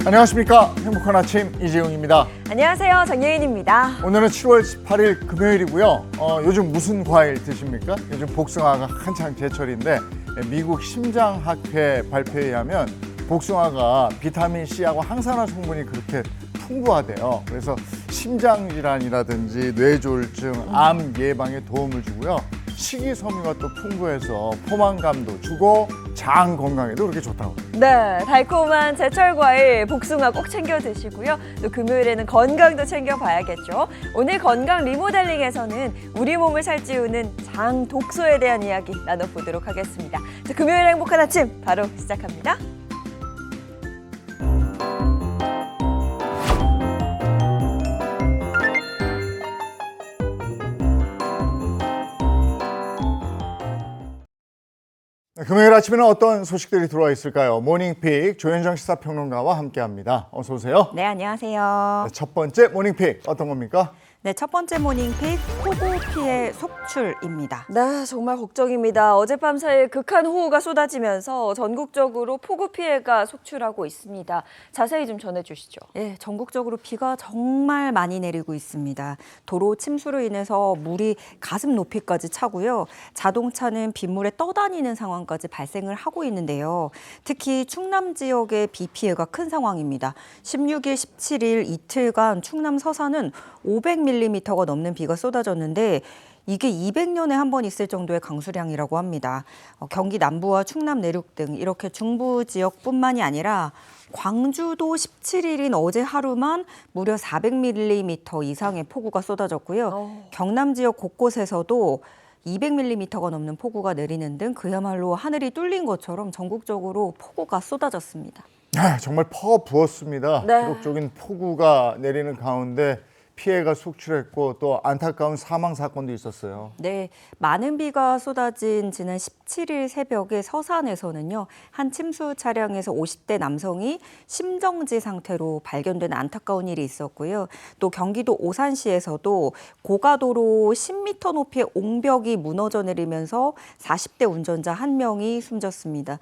안녕하십니까. 행복한 아침 이재용입니다. 안녕하세요. 정예인입니다. 오늘은 7월 18일 금요일이고요. 요즘 무슨 과일 드십니까? 요즘 복숭아가 한창 제철인데 미국 심장학회 발표에 의하면 복숭아가 비타민C하고 항산화 성분이 그렇게 풍부하대요. 그래서 심장질환이라든지 뇌졸중, 암 예방에 도움을 주고요. 식이섬유가 또 풍부해서 포만감도 주고 장 건강에도 그렇게 좋다고. 네, 달콤한 제철 과일 복숭아 꼭 챙겨 드시고요. 또 금요일에는 건강도 챙겨봐야겠죠. 오늘 건강 리모델링에서는 우리 몸을 살찌우는 장 독소에 대한 이야기 나눠보도록 하겠습니다. 자, 금요일 행복한 아침 바로 시작합니다. 금요일 아침에는 어떤 소식들이 들어와 있을까요? 모닝픽 조현정 시사평론가와 함께합니다. 어서 오세요. 네, 안녕하세요. 첫 번째 모닝픽 어떤 겁니까? 네, 첫 번째 모닝픽 폭우 피해 속출입니다. 네, 정말 걱정입니다. 어젯밤 사이 극한 호우가 쏟아지면서 전국적으로 폭우 피해가 속출하고 있습니다. 자세히 좀 전해주시죠. 네, 전국적으로 비가 정말 많이 내리고 있습니다. 도로 침수로 인해서 물이 가슴 높이까지 차고요. 자동차는 빗물에 떠다니는 상황까지 발생을 하고 있는데요. 특히 충남 지역의 비 피해가 큰 상황입니다. 16일, 17일 이틀간 충남 서산은 500mm가 넘는 비가 쏟아졌는데 이게 200년에 한 번 있을 정도의 강수량이라고 합니다. 경기 남부와 충남 내륙 등 이렇게 중부 지역뿐만이 아니라 광주도 17일인 어제 하루만 무려 400mm 이상의 폭우가 쏟아졌고요. 경남 지역 곳곳에서도 200mm가 넘는 폭우가 내리는 등 그야말로 하늘이 뚫린 것처럼 전국적으로 폭우가 쏟아졌습니다. 네, 정말 퍼부었습니다. 네. 기록적인 폭우가 내리는 가운데 피해가 속출했고 또 안타까운 사망 사건도 있었어요. 네, 많은 비가 쏟아진 지난 17일 새벽에 서산에서는요, 한 침수 차량에서 50대 남성이 심정지 상태로 발견된 안타까운 일이 있었고요. 또 경기도 오산시에서도 고가도로 10m 높이의 옹벽이 무너져 내리면서 40대 운전자 1명이 숨졌습니다.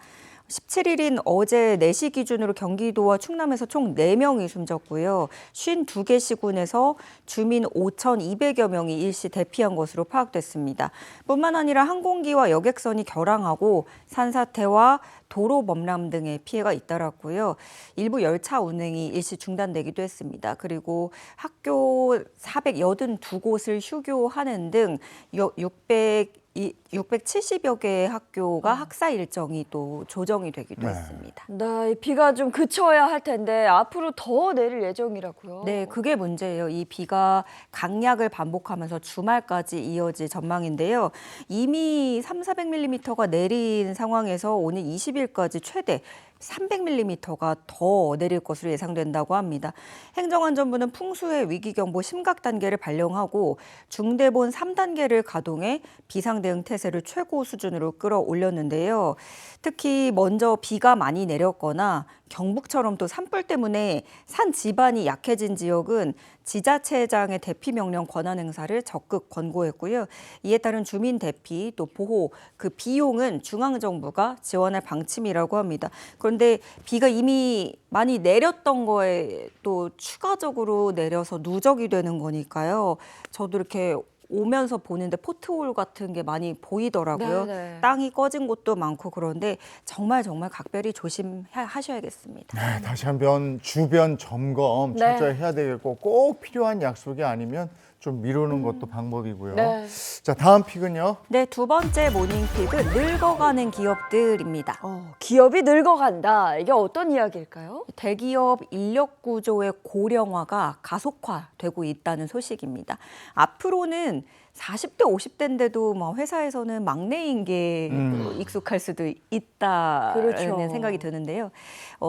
17일인 어제 4시 기준으로 경기도와 충남에서 총 4명이 숨졌고요. 52개 시군에서 주민 5,200여 명이 일시 대피한 것으로 파악됐습니다. 뿐만 아니라 항공기와 여객선이 결항하고 산사태와 도로 범람 등의 피해가 잇따랐고요. 일부 열차 운행이 일시 중단되기도 했습니다. 그리고 학교 482곳을 휴교하는 등 670여 개의 학교가 학사 일정이 또 조정이 되기도 했습니다. 네, 비가 좀 그쳐야 할 텐데 앞으로 더 내릴 예정이라고요. 네, 그게 문제예요. 이 비가 강약을 반복하면서 주말까지 이어질 전망인데요. 이미 300~400mm가 내린 상황에서 오늘 20일까지 최대 300mm가 더 내릴 것으로 예상된다고 합니다. 행정안전부는 풍수해 위기경보 심각 단계를 발령하고 중대본 3단계를 가동해 비상대응 태세를 최고 수준으로 끌어올렸는데요. 특히 먼저 비가 많이 내렸거나 경북처럼 또 산불 때문에 산 지반이 약해진 지역은 지자체장의 대피 명령 권한 행사를 적극 권고했고요. 이에 따른 주민 대피 또 보호 그 비용은 중앙정부가 지원할 방침이라고 합니다. 그런데 비가 이미 많이 내렸던 거에 또 추가적으로 내려서 누적이 되는 거니까요. 저도 이렇게 오면서 보는데 포트홀 같은 게 많이 보이더라고요. 네네. 땅이 꺼진 곳도 많고 그런데 정말 각별히 조심하셔야겠습니다. 네, 다시 한번 주변 점검 네. 철저히 해야 되겠고 꼭 필요한 약속이 아니면 좀 미루는 것도 방법이고요. 네. 자, 다음 픽은요. 네, 두 번째 모닝픽은 늙어가는 기업들입니다. 기업이 늙어간다. 이게 어떤 이야기일까요? 대기업 인력 구조의 고령화가 가속화되고 있다는 소식입니다. 앞으로는 40대, 50대인데도 뭐 회사에서는 막내인 게 익숙할 수도 있다는 그렇죠. 생각이 드는데요.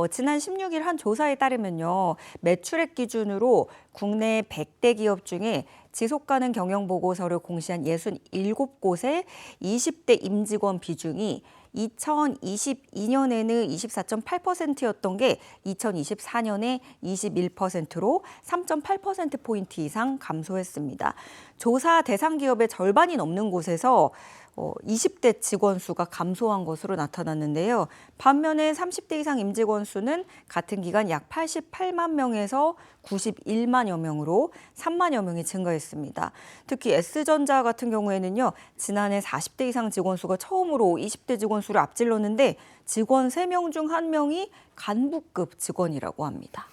지난 16일 한 조사에 따르면요. 매출액 기준으로 국내 100대 기업 중에 지속가능 경영 보고서를 공시한 67곳의 20대 임직원 비중이 2022년에는 24.8%였던 게 2024년에 21%로 3.8%포인트 이상 감소했습니다. 조사 대상 기업의 절반이 넘는 곳에서 20대 직원 수가 감소한 것으로 나타났는데요. 반면에 30대 이상 임직원 수는 같은 기간 약 88만 명에서 91만여 명으로 3만여 명이 증가했습니다. 특히 S전자 같은 경우에는요, 지난해 40대 이상 직원 수가 처음으로 20대 직원 수를 앞질렀는데 직원 3명 중 1명이 간부급 직원이라고 합니다.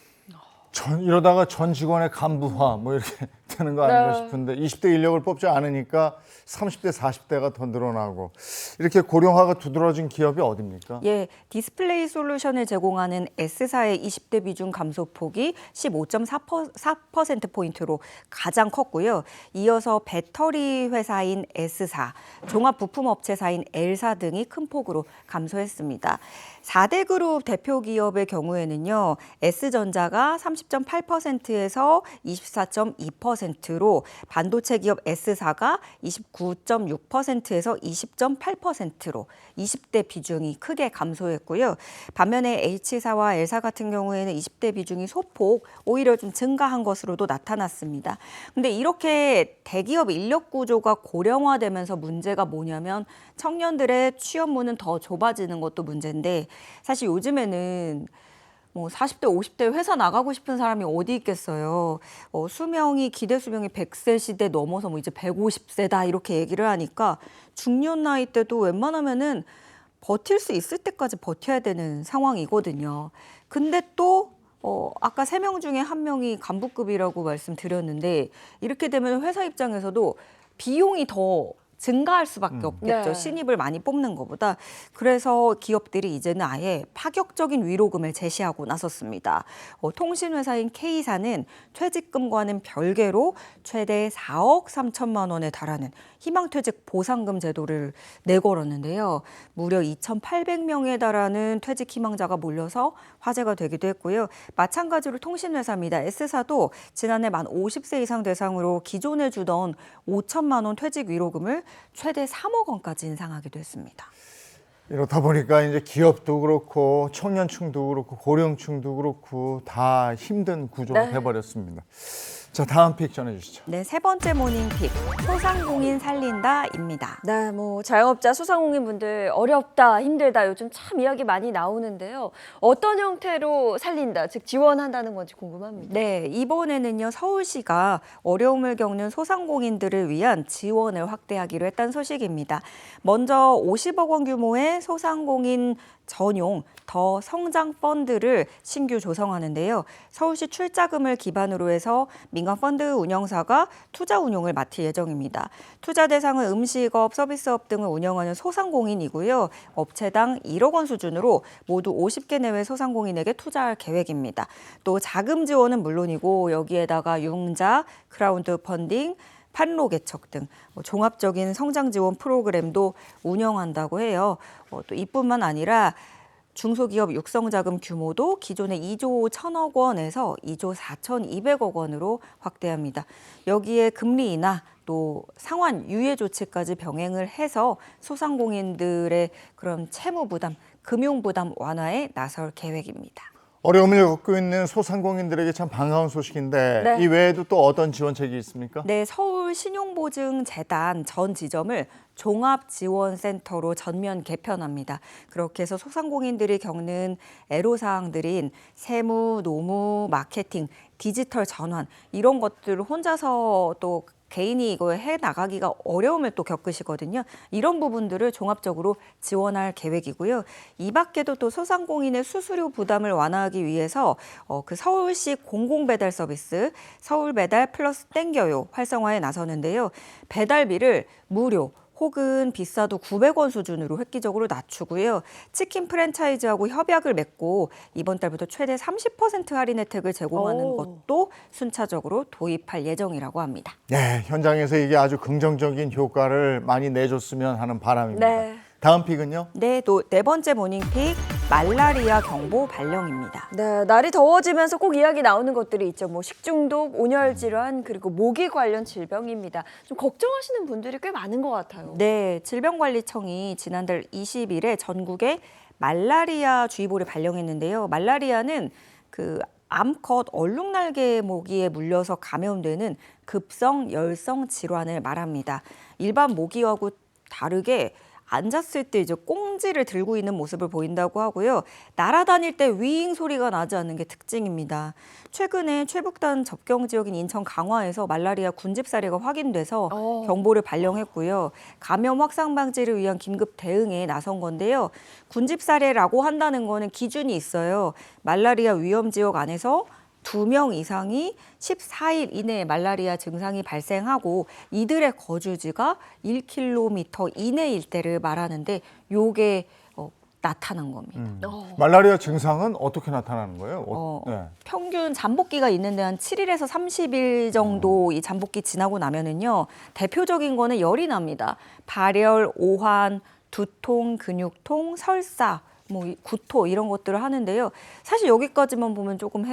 이러다가 전 직원의 간부화 뭐 이렇게 되는 거 아닌가 싶은데 20대 인력을 뽑지 않으니까 30대, 40대가 더 늘어나고 이렇게 고령화가 두드러진 기업이 어디입니까? 예, 디스플레이 솔루션을 제공하는 S사의 20대 비중 감소폭이 15.4%포인트로 가장 컸고요. 이어서 배터리 회사인 S사, 종합부품업체사인 L사 등이 큰 폭으로 감소했습니다. 4대 그룹 대표 기업의 경우에는요, S전자가 30.8%에서 24.2%로 반도체 기업 S사가 29.6%에서 20.8%로 20대 비중이 크게 감소했고요. 반면에 H사와 L사 같은 경우에는 20대 비중이 소폭 오히려 좀 증가한 것으로도 나타났습니다. 근데 이렇게 대기업 인력 구조가 고령화되면서 문제가 뭐냐면 청년들의 취업문은 더 좁아지는 것도 문제인데 사실 요즘에는 40대, 50대 회사 나가고 싶은 사람이 어디 있겠어요. 기대 수명이 100세 시대 넘어서 이제 150세다 이렇게 얘기를 하니까 중년 나이 때도 웬만하면은 버틸 수 있을 때까지 버텨야 되는 상황이거든요. 근데 또 아까 3명 중에 1명이 간부급이라고 말씀드렸는데 이렇게 되면 회사 입장에서도 비용이 더 증가할 수밖에 없겠죠. 네. 신입을 많이 뽑는 것보다. 그래서 기업들이 이제는 아예 파격적인 위로금을 제시하고 나섰습니다. 통신회사인 K사는 퇴직금과는 별개로 최대 4억 3천만 원에 달하는 희망퇴직 보상금 제도를 내걸었는데요. 무려 2,800명에 달하는 퇴직 희망자가 몰려서 화제가 되기도 했고요. 마찬가지로 통신회사입니다. S사도 지난해 만 50세 이상 대상으로 기존에 주던 5천만 원 퇴직 위로금을 최대 3억 원까지 인상하기도 했습니다. 이렇다 보니까 이제 기업도 그렇고 청년층도 그렇고 고령층도 그렇고 다 힘든 구조가 돼버렸습니다. 자, 다음 픽 전해주시죠. 네, 세 번째 모닝픽 소상공인 살린다입니다. 네, 자영업자 소상공인 분들 어렵다, 힘들다 요즘 참 이야기 많이 나오는데요. 어떤 형태로 살린다, 즉 지원한다는 건지 궁금합니다. 네, 이번에는요 서울시가 어려움을 겪는 소상공인들을 위한 지원을 확대하기로 했다는 소식입니다. 먼저 50억 원 규모의 소상공인 전용 더 성장 펀드를 신규 조성하는데요. 서울시 출자금을 기반으로 해서 민간 펀드 운영사가 투자 운용을 맡을 예정입니다. 투자 대상은 음식업, 서비스업 등을 운영하는 소상공인이고요. 업체당 1억 원 수준으로 모두 50개 내외 소상공인에게 투자할 계획입니다. 또 자금 지원은 물론이고 여기에다가 융자, 크라우드 펀딩, 판로 개척 등 종합적인 성장 지원 프로그램도 운영한다고 해요. 또 이뿐만 아니라 중소기업 육성자금 규모도 기존의 2조 1천억 원에서 2조 4,200억 원으로 확대합니다. 여기에 금리 인하 또 상환 유예 조치까지 병행을 해서 소상공인들의 그런 채무 부담, 금융 부담 완화에 나설 계획입니다. 어려움을 겪고 있는 소상공인들에게 참 반가운 소식인데 네. 이 외에도 또 어떤 지원책이 있습니까? 네, 서울 신용보증재단 전 지점을 종합지원센터로 전면 개편합니다. 그렇게 해서 소상공인들이 겪는 애로사항들인 세무, 노무, 마케팅, 디지털 전환 이런 것들을 혼자서 또 개인이 이거 해 나가기가 어려움을 또 겪으시거든요. 이런 부분들을 종합적으로 지원할 계획이고요. 이 밖에도 또 소상공인의 수수료 부담을 완화하기 위해서 그 서울시 공공배달 서비스 서울배달 플러스 땡겨요 활성화에 나서는데요. 배달비를 무료 혹은 비싸도 900원 수준으로 획기적으로 낮추고요. 치킨 프랜차이즈하고 협약을 맺고 이번 달부터 최대 30% 할인 혜택을 제공하는 것도 순차적으로 도입할 예정이라고 합니다. 네, 현장에서 이게 아주 긍정적인 효과를 많이 내줬으면 하는 바람입니다. 네. 다음 픽은요? 네, 또 네 번째 모닝픽 말라리아 경보 발령입니다. 네, 날이 더워지면서 꼭 이야기 나오는 것들이 있죠. 식중독, 온열 질환, 그리고 모기 관련 질병입니다. 좀 걱정하시는 분들이 꽤 많은 것 같아요. 네, 질병관리청이 지난달 20일에 전국에 말라리아 주의보를 발령했는데요. 말라리아는 그 암컷 얼룩날개 모기에 물려서 감염되는 급성 열성 질환을 말합니다. 일반 모기하고 다르게 앉았을 때 이제 꽁지를 들고 있는 모습을 보인다고 하고요. 날아다닐 때 윙 소리가 나지 않는 게 특징입니다. 최근에 최북단 접경 지역인 인천 강화에서 말라리아 군집 사례가 확인돼서 경보를 발령했고요. 감염 확산 방지를 위한 긴급 대응에 나선 건데요. 군집 사례라고 한다는 거는 기준이 있어요. 말라리아 위험 지역 안에서 2명 이상이 14일 이내에 말라리아 증상이 발생하고 이들의 거주지가 1km 이내일 때를 말하는데 요게 나타난 겁니다. 말라리아 증상은 어떻게 나타나는 거예요? 네. 평균 잠복기가 있는데 한 7일에서 30일 정도 이 잠복기 지나고 나면은요. 대표적인 거는 열이 납니다. 발열, 오한, 두통, 근육통, 설사, 구토 이런 것들을 하는데요. 사실 여기까지만 보면 조금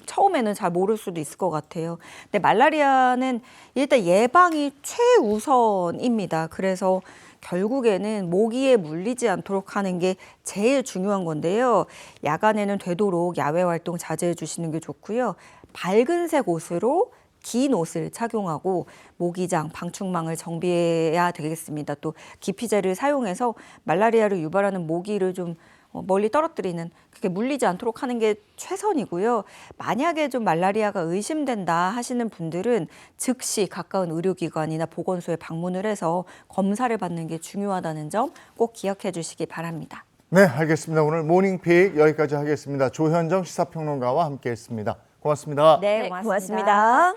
처음에는 잘 모를 수도 있을 것 같아요. 근데 말라리아는 일단 예방이 최우선입니다. 그래서 결국에는 모기에 물리지 않도록 하는 게 제일 중요한 건데요. 야간에는 되도록 야외 활동 자제해 주시는 게 좋고요. 밝은색 옷으로 긴 옷을 착용하고 모기장, 방충망을 정비해야 되겠습니다. 또 기피제를 사용해서 말라리아를 유발하는 모기를 좀 멀리 떨어뜨리는, 그게 물리지 않도록 하는 게 최선이고요. 만약에 좀 말라리아가 의심된다 하시는 분들은 즉시 가까운 의료기관이나 보건소에 방문을 해서 검사를 받는 게 중요하다는 점 꼭 기억해 주시기 바랍니다. 네, 알겠습니다. 오늘 모닝픽 여기까지 하겠습니다. 조현정 시사평론가와 함께했습니다. 고맙습니다. 네, 고맙습니다.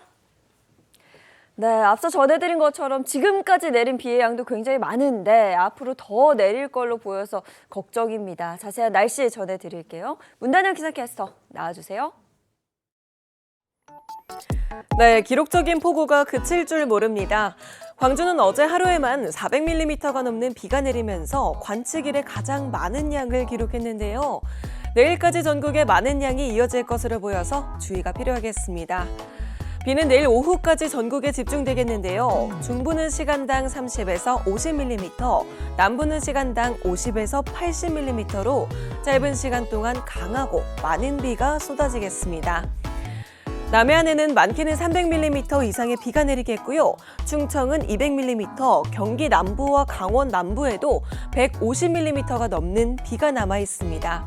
네, 앞서 전해드린 것처럼 지금까지 내린 비의 양도 굉장히 많은데 앞으로 더 내릴 걸로 보여서 걱정입니다. 자세한 날씨 전해드릴게요. 문단영 기상캐스터 나와주세요. 네, 기록적인 폭우가 그칠 줄 모릅니다. 광주는 어제 하루에만 400mm가 넘는 비가 내리면서 관측 이래 가장 많은 양을 기록했는데요. 내일까지 전국에 많은 양이 이어질 것으로 보여서 주의가 필요하겠습니다. 비는 내일 오후까지 전국에 집중되겠는데요. 중부는 시간당 30에서 50mm, 남부는 시간당 50에서 80mm로 짧은 시간 동안 강하고 많은 비가 쏟아지겠습니다. 남해안에는 많게는 300mm 이상의 비가 내리겠고요. 충청은 200mm, 경기 남부와 강원 남부에도 150mm가 넘는 비가 남아 있습니다.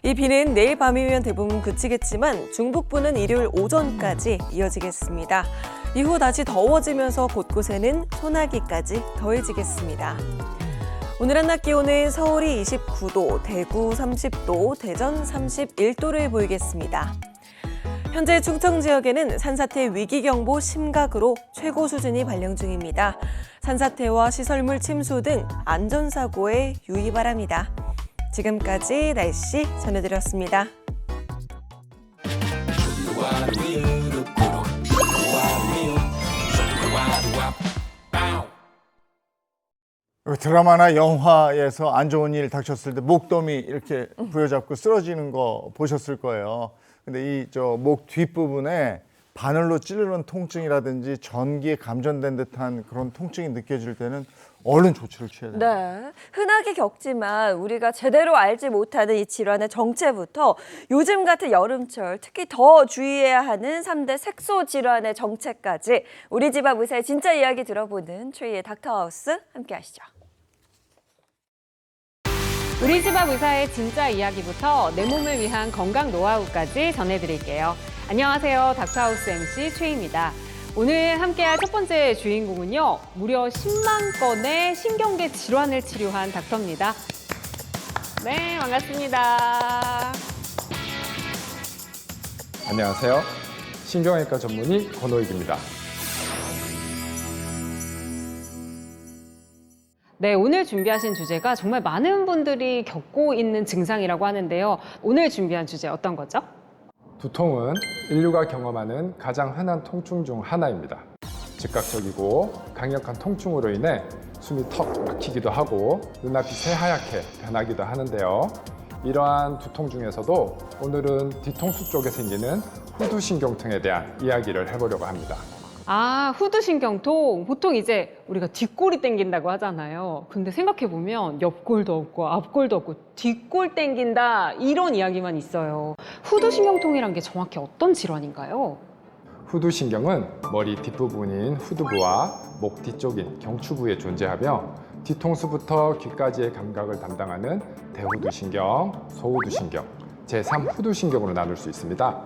이 비는 내일 밤이면 대부분 그치겠지만 중북부는 일요일 오전까지 이어지겠습니다. 이후 다시 더워지면서 곳곳에는 소나기까지 더해지겠습니다. 오늘 한낮 기온은 서울이 29도, 대구 30도, 대전 31도를 보이겠습니다. 현재 충청 지역에는 산사태 위기경보 심각으로 최고 수준이 발령 중입니다. 산사태와 시설물 침수 등 안전사고에 유의 바랍니다. 지금까지 날씨 전해드렸습니다. 드라마나 영화에서 안 좋은 일 닥쳤을 때 목더미 이렇게 부여잡고 쓰러지는 거 보셨을 거예요. 근데 이 목 뒷부분에 바늘로 찌르는 통증이라든지 전기에 감전된 듯한 그런 통증이 느껴질 때는 얼른 조치를 취해야 됩니다. 네, 흔하게 겪지만 우리가 제대로 알지 못하는 이 질환의 정체부터 요즘 같은 여름철 특히 더 주의해야 하는 3대 색소 질환의 정체까지 우리 집 앞 의사의 진짜 이야기 들어보는 최희의 닥터하우스 함께 하시죠. 우리 집 앞 의사의 진짜 이야기부터 내 몸을 위한 건강 노하우까지 전해드릴게요. 안녕하세요. 닥터하우스 MC 최희입니다. 오늘 함께할 첫 번째 주인공은요. 무려 10만 건의 신경계 질환을 치료한 닥터입니다. 네, 반갑습니다. 안녕하세요. 신경외과 전문의 권호익입니다. 네, 오늘 준비하신 주제가 정말 많은 분들이 겪고 있는 증상이라고 하는데요. 오늘 준비한 주제 어떤 거죠? 두통은 인류가 경험하는 가장 흔한 통증 중 하나입니다. 즉각적이고 강력한 통증으로 인해 숨이 턱 막히기도 하고 눈앞이 새하얗게 변하기도 하는데요. 이러한 두통 중에서도 오늘은 뒤통수 쪽에 생기는 후두신경통에 대한 이야기를 해보려고 합니다. 아, 후두신경통. 보통 이제 우리가 뒷골이 땡긴다고 하잖아요. 근데 생각해보면 옆골도 없고 앞골도 없고 뒷골 땡긴다 이런 이야기만 있어요. 후두신경통이란 게 정확히 어떤 질환인가요? 후두신경은 머리 뒷부분인 후두부와 목 뒤쪽인 경추부에 존재하며 뒤통수부터 귀까지의 감각을 담당하는 대후두신경, 소후두신경, 제3후두신경으로 나눌 수 있습니다.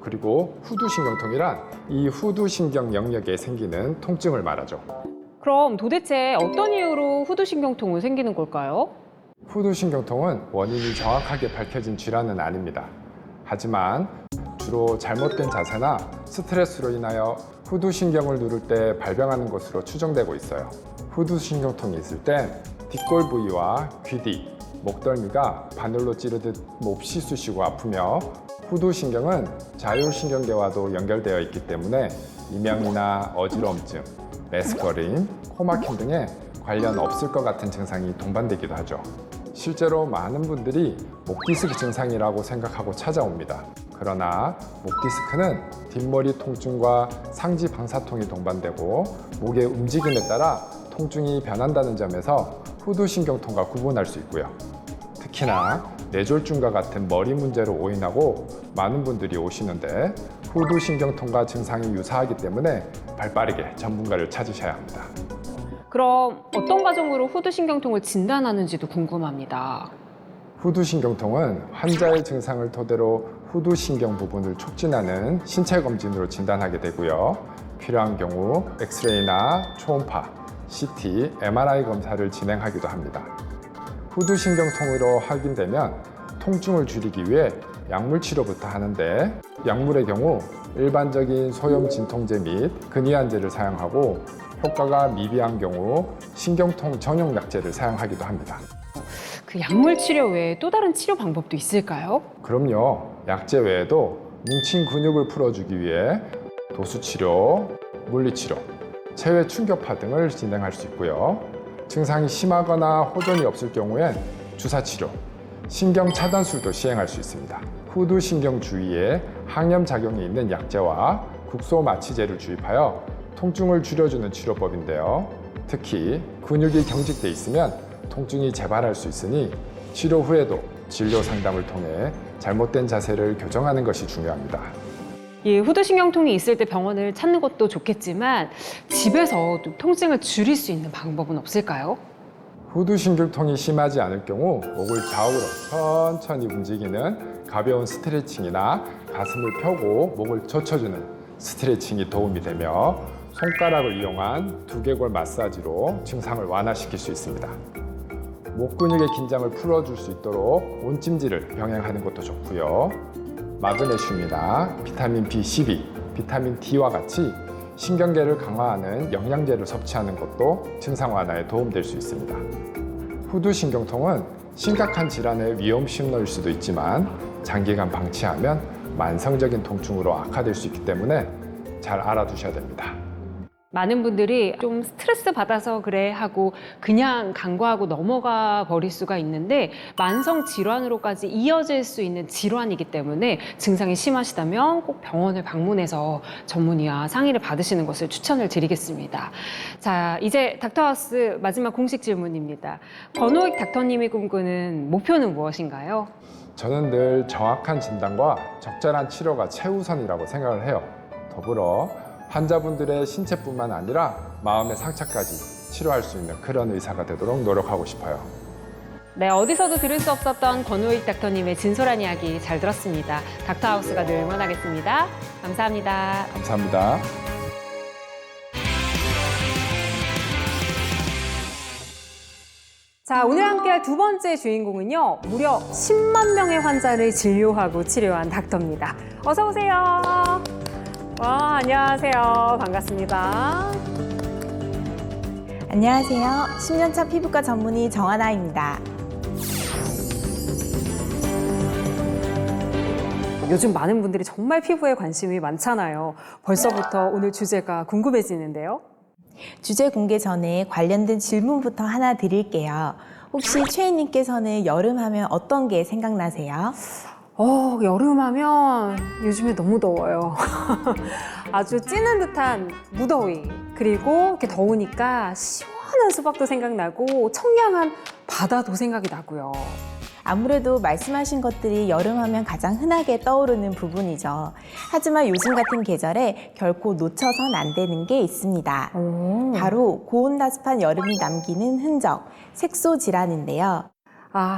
그리고 후두신경통이란 이 후두신경 영역에 생기는 통증을 말하죠. 그럼 도대체 어떤 이유로 후두신경통은 생기는 걸까요? 후두신경통은 원인이 정확하게 밝혀진 질환은 아닙니다. 하지만 주로 잘못된 자세나 스트레스로 인하여 후두신경을 누를 때 발병하는 것으로 추정되고 있어요. 후두신경통이 있을 땐 뒷골 부위와 귀 뒤, 목덜미가 바늘로 찌르듯 몹시 쑤시고 아프며 후두신경은 자율신경계와도 연결되어 있기 때문에 이명이나 어지러움증, 메스꺼림, 코막힘 등의 관련 없을 것 같은 증상이 동반되기도 하죠. 실제로 많은 분들이 목디스크 증상이라고 생각하고 찾아옵니다. 그러나 목디스크는 뒷머리 통증과 상지 방사통이 동반되고 목의 움직임에 따라 통증이 변한다는 점에서 후두신경통과 구분할 수 있고요. 특히나 뇌졸중과 같은 머리 문제로 오인하고 많은 분들이 오시는데 후두신경통과 증상이 유사하기 때문에 발빠르게 전문가를 찾으셔야 합니다. 그럼 어떤 과정으로 후두신경통을 진단하는지도 궁금합니다. 후두신경통은 환자의 증상을 토대로 후두신경 부분을 촉진하는 신체 검진으로 진단하게 되고요. 필요한 경우 엑스레이나 초음파, CT, MRI 검사를 진행하기도 합니다. 후두신경통으로 확인되면 통증을 줄이기 위해 약물 치료부터 하는데 약물의 경우 일반적인 소염 진통제 및 근이한제를 사용하고 효과가 미비한 경우 신경통 전용 약제를 사용하기도 합니다. 그 약물 치료 외에 또 다른 치료 방법도 있을까요? 그럼요. 약제 외에도 뭉친 근육을 풀어주기 위해 도수치료, 물리치료, 체외 충격파 등을 진행할 수 있고요. 증상이 심하거나 호전이 없을 경우엔 주사치료, 신경 차단술도 시행할 수 있습니다. 후두신경 주위에 항염 작용이 있는 약제와 국소 마취제를 주입하여 통증을 줄여주는 치료법인데요. 특히 근육이 경직돼 있으면 통증이 재발할 수 있으니 치료 후에도 진료 상담을 통해 잘못된 자세를 교정하는 것이 중요합니다. 예, 후두신경통이 있을 때 병원을 찾는 것도 좋겠지만 집에서 또 통증을 줄일 수 있는 방법은 없을까요? 후두신경통이 심하지 않을 경우 목을 좌우로 천천히 움직이는 가벼운 스트레칭이나 가슴을 펴고 목을 젖혀주는 스트레칭이 도움이 되며 손가락을 이용한 두개골 마사지로 증상을 완화시킬 수 있습니다. 목 근육의 긴장을 풀어줄 수 있도록 온찜질을 병행하는 것도 좋고요. 마그네슘이나 비타민 B12, 비타민 D와 같이 신경계를 강화하는 영양제를 섭취하는 것도 증상 완화에 도움될 수 있습니다. 후두신경통은 심각한 질환의 위험 신호일 수도 있지만 장기간 방치하면 만성적인 통증으로 악화될 수 있기 때문에 잘 알아두셔야 됩니다. 많은 분들이 좀 스트레스 받아서 그래 하고 그냥 간과하고 넘어가 버릴 수가 있는데 만성 질환으로까지 이어질 수 있는 질환이기 때문에 증상이 심하시다면 꼭 병원을 방문해서 전문의와 상의를 받으시는 것을 추천을 드리겠습니다. 자, 이제 닥터하우스 마지막 공식 질문입니다. 권호익 닥터님이 꿈꾸는 목표는 무엇인가요? 저는 늘 정확한 진단과 적절한 치료가 최우선이라고 생각을 해요. 더불어 환자분들의 신체뿐만 아니라 마음의 상처까지 치료할 수 있는 그런 의사가 되도록 노력하고 싶어요. 네, 어디서도 들을 수 없었던 권호익 닥터님의 진솔한 이야기 잘 들었습니다. 닥터하우스가 늘 응원하겠습니다. 감사합니다. 감사합니다. 자, 오늘 함께할 두 번째 주인공은요, 무려 10만 명의 환자를 진료하고 치료한 닥터입니다. 어서 오세요. 와, 안녕하세요. 반갑습니다. 안녕하세요. 10년차 피부과 전문의 정하나입니다. 요즘 많은 분들이 정말 피부에 관심이 많잖아요. 벌써부터 오늘 주제가 궁금해지는데요. 주제 공개 전에 관련된 질문부터 하나 드릴게요. 혹시 최희님께서는 여름 하면 어떤 게 생각나세요? 여름하면 요즘에 너무 더워요. 아주 찌는 듯한 무더위, 그리고 이렇게 더우니까 시원한 수박도 생각나고 청량한 바다도 생각이 나고요. 아무래도 말씀하신 것들이 여름하면 가장 흔하게 떠오르는 부분이죠. 하지만 요즘 같은 계절에 결코 놓쳐선 안 되는 게 있습니다. 바로 고온다습한 여름이 남기는 흔적, 색소 질환인데요.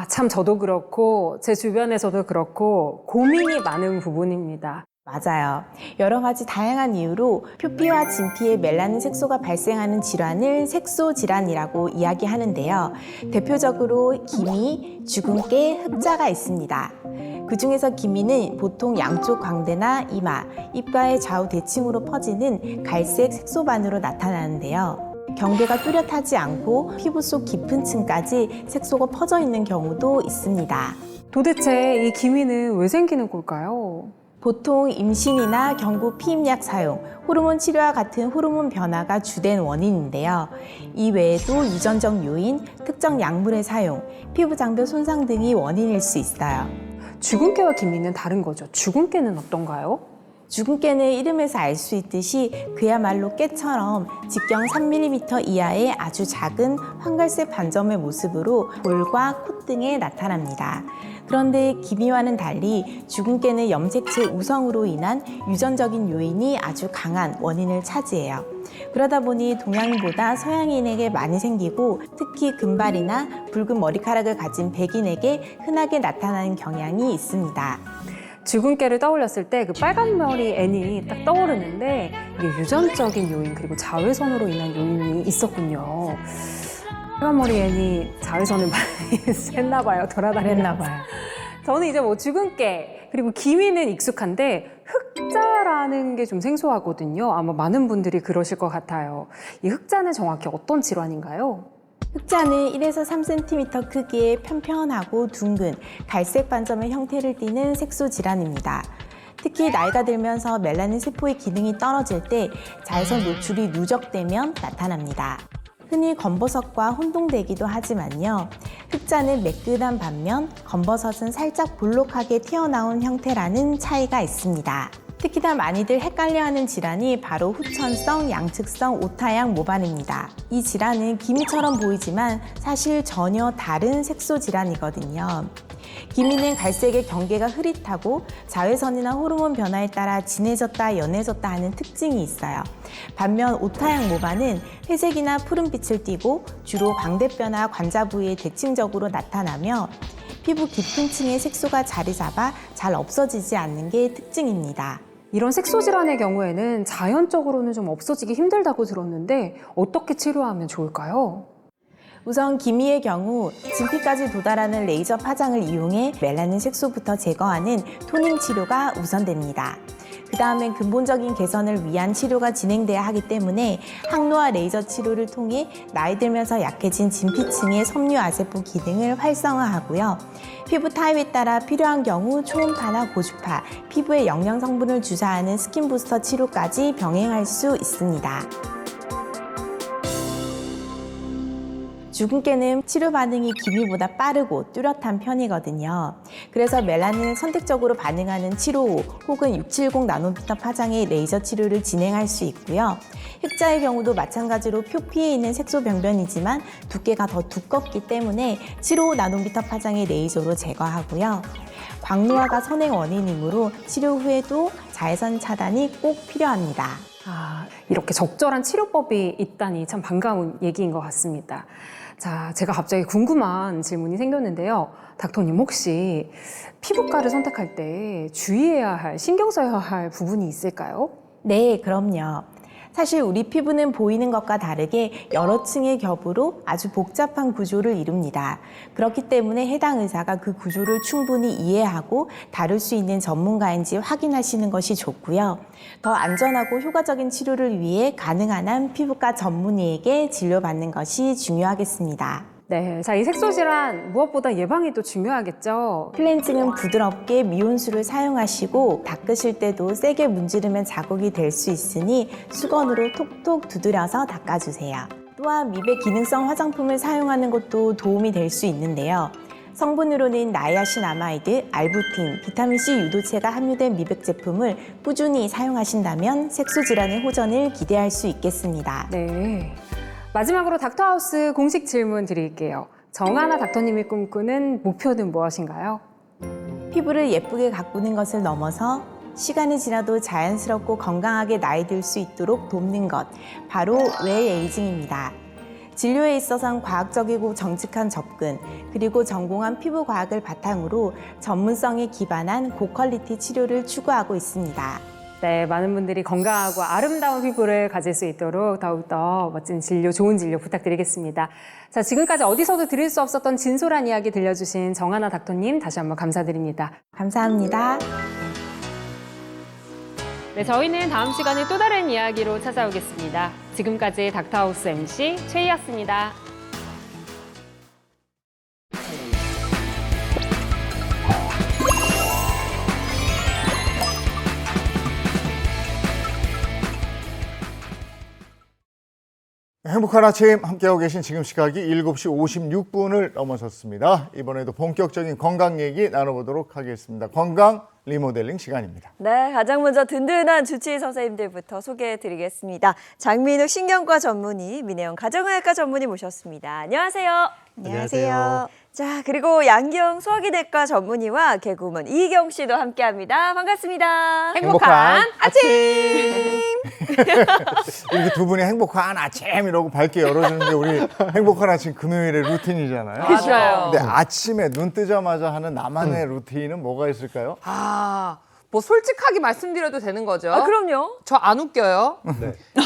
참 저도 그렇고 제 주변에서도 그렇고 고민이 많은 부분입니다. 맞아요. 여러 가지 다양한 이유로 표피와 진피에 멜라닌 색소가 발생하는 질환을 색소 질환이라고 이야기하는데요. 대표적으로 기미, 주근깨, 흑자가 있습니다. 그 중에서 기미는 보통 양쪽 광대나 이마, 입가의 좌우 대칭으로 퍼지는 갈색 색소반으로 나타나는데요. 경계가 뚜렷하지 않고 피부 속 깊은 층까지 색소가 퍼져 있는 경우도 있습니다. 도대체 이 기미는 왜 생기는 걸까요? 보통 임신이나 경구 피임약 사용, 호르몬 치료와 같은 호르몬 변화가 주된 원인인데요. 이 외에도 유전적 요인, 특정 약물의 사용, 피부 장벽 손상 등이 원인일 수 있어요. 주근깨와 기미는 다른 거죠. 주근깨는 어떤가요? 주근깨는 이름에서 알 수 있듯이 그야말로 깨처럼 직경 3mm 이하의 아주 작은 황갈색 반점의 모습으로 볼과 콧 등에 나타납니다. 그런데 기미와는 달리 주근깨는 염색체 우성으로 인한 유전적인 요인이 아주 강한 원인을 차지해요. 그러다 보니 동양인보다 서양인에게 많이 생기고 특히 금발이나 붉은 머리카락을 가진 백인에게 흔하게 나타나는 경향이 있습니다. 주근깨를 떠올렸을 때 그 빨간 머리 애니 딱 떠오르는데 이게 유전적인 요인 그리고 자외선으로 인한 요인이 있었군요. 빨간 머리 애니 자외선을 많이 쐈나 봐요. 돌아다녔나 봐요. 저는 이제 뭐 주근깨 그리고 기미는 익숙한데 흑자라는 게 좀 생소하거든요. 아마 많은 분들이 그러실 것 같아요. 이 흑자는 정확히 어떤 질환인가요? 흑자는 1에서 3cm 크기의 편편하고 둥근 갈색 반점의 형태를 띠는 색소 질환입니다. 특히 나이가 들면서 멜라닌 세포의 기능이 떨어질 때 자외선 노출이 누적되면 나타납니다. 흔히 검버섯과 혼동되기도 하지만요. 흑자는 매끈한 반면 검버섯은 살짝 볼록하게 튀어나온 형태라는 차이가 있습니다. 특히나 많이들 헷갈려하는 질환이 바로 후천성 양측성 오타양 모반입니다. 이 질환은 기미처럼 보이지만 사실 전혀 다른 색소 질환이거든요. 기미는 갈색의 경계가 흐릿하고 자외선이나 호르몬 변화에 따라 진해졌다 연해졌다 하는 특징이 있어요. 반면 오타양 모반은 회색이나 푸른빛을 띠고 주로 광대뼈나 관자 부위에 대칭적으로 나타나며 피부 깊은 층에 색소가 자리 잡아 잘 없어지지 않는 게 특징입니다. 이런 색소 질환의 경우에는 자연적으로는 좀 없어지기 힘들다고 들었는데 어떻게 치료하면 좋을까요? 우선 기미의 경우 진피까지 도달하는 레이저 파장을 이용해 멜라닌 색소부터 제거하는 토닝 치료가 우선됩니다. 그 다음엔 근본적인 개선을 위한 치료가 진행돼야 하기 때문에 항노화 레이저 치료를 통해 나이 들면서 약해진 진피층의 섬유아세포 기능을 활성화하고요. 피부 타입에 따라 필요한 경우 초음파나 고주파, 피부에 영양 성분을 주사하는 스킨 부스터 치료까지 병행할 수 있습니다. 주근깨는 치료 반응이 기미보다 빠르고 뚜렷한 편이거든요. 그래서 멜라닌을 선택적으로 반응하는 치료호 혹은 670 나노미터 파장의 레이저 치료를 진행할 수 있고요. 흑자의 경우도 마찬가지로 표피에 있는 색소 병변이지만 두께가 더 두껍기 때문에 755 나노미터 파장의 레이저로 제거하고요. 광노화가 선행 원인이므로 치료 후에도 자외선 차단이 꼭 필요합니다. 이렇게 적절한 치료법이 있다니 참 반가운 얘기인 것 같습니다. 자, 제가 갑자기 궁금한 질문이 생겼는데요. 닥터님, 혹시 피부과를 선택할 때 주의해야 할, 신경 써야 할 부분이 있을까요? 네, 그럼요. 사실 우리 피부는 보이는 것과 다르게 여러 층의 겹으로 아주 복잡한 구조를 이룹니다. 그렇기 때문에 해당 의사가 그 구조를 충분히 이해하고 다룰 수 있는 전문가인지 확인하시는 것이 좋고요. 더 안전하고 효과적인 치료를 위해 가능한 한 피부과 전문의에게 진료받는 것이 중요하겠습니다. 네, 자, 이 색소 질환 무엇보다 예방이 또 중요하겠죠. 클렌징은 부드럽게 미온수를 사용하시고 닦으실 때도 세게 문지르면 자국이 될 수 있으니 수건으로 톡톡 두드려서 닦아주세요. 또한 미백 기능성 화장품을 사용하는 것도 도움이 될 수 있는데요. 성분으로는 나이아신아마이드, 알부틴, 비타민C 유도체가 함유된 미백 제품을 꾸준히 사용하신다면 색소 질환의 호전을 기대할 수 있겠습니다. 네. 마지막으로 닥터하우스 공식 질문 드릴게요. 정하나 닥터님이 꿈꾸는 목표는 무엇인가요? 피부를 예쁘게 가꾸는 것을 넘어서 시간이 지나도 자연스럽고 건강하게 나이 들 수 있도록 돕는 것, 바로 웰 에이징입니다. 진료에 있어선 과학적이고 정직한 접근, 그리고 전공한 피부 과학을 바탕으로 전문성에 기반한 고퀄리티 치료를 추구하고 있습니다. 네, 많은 분들이 건강하고 아름다운 피부를 가질 수 있도록 더욱더 멋진 진료, 좋은 진료 부탁드리겠습니다. 자, 지금까지 어디서도 들을 수 없었던 진솔한 이야기 들려주신 정하나 닥터님 다시 한번 감사드립니다. 감사합니다. 네, 저희는 다음 시간에 또 다른 이야기로 찾아오겠습니다. 지금까지 닥터하우스 MC 최희였습니다. 행복한 아침 함께하고 계신 지금 시각이 7시 56분을 넘어섰습니다. 이번에도 본격적인 건강 얘기 나눠보도록 하겠습니다. 건강 리모델링 시간입니다. 네, 가장 먼저 든든한 주치의 선생님들부터 소개해드리겠습니다. 장민욱 신경과 전문의, 민혜영 가정의학과 전문의 모셨습니다. 안녕하세요. 안녕하세요. 자, 그리고 양경 소화기내과 전문의와 개그우먼 이경 씨도 함께합니다. 반갑습니다. 행복한 아침! 이렇게 두 분이 행복한 아침 이러고 밝게 열어주는 게 우리 행복한 아침 금요일의 루틴이잖아요. 그렇죠. 근데 아침에 눈 뜨자마자 하는 나만의 루틴은 뭐가 있을까요? 뭐 솔직하게 말씀드려도 되는 거죠? 아, 그럼요. 저 안 웃겨요.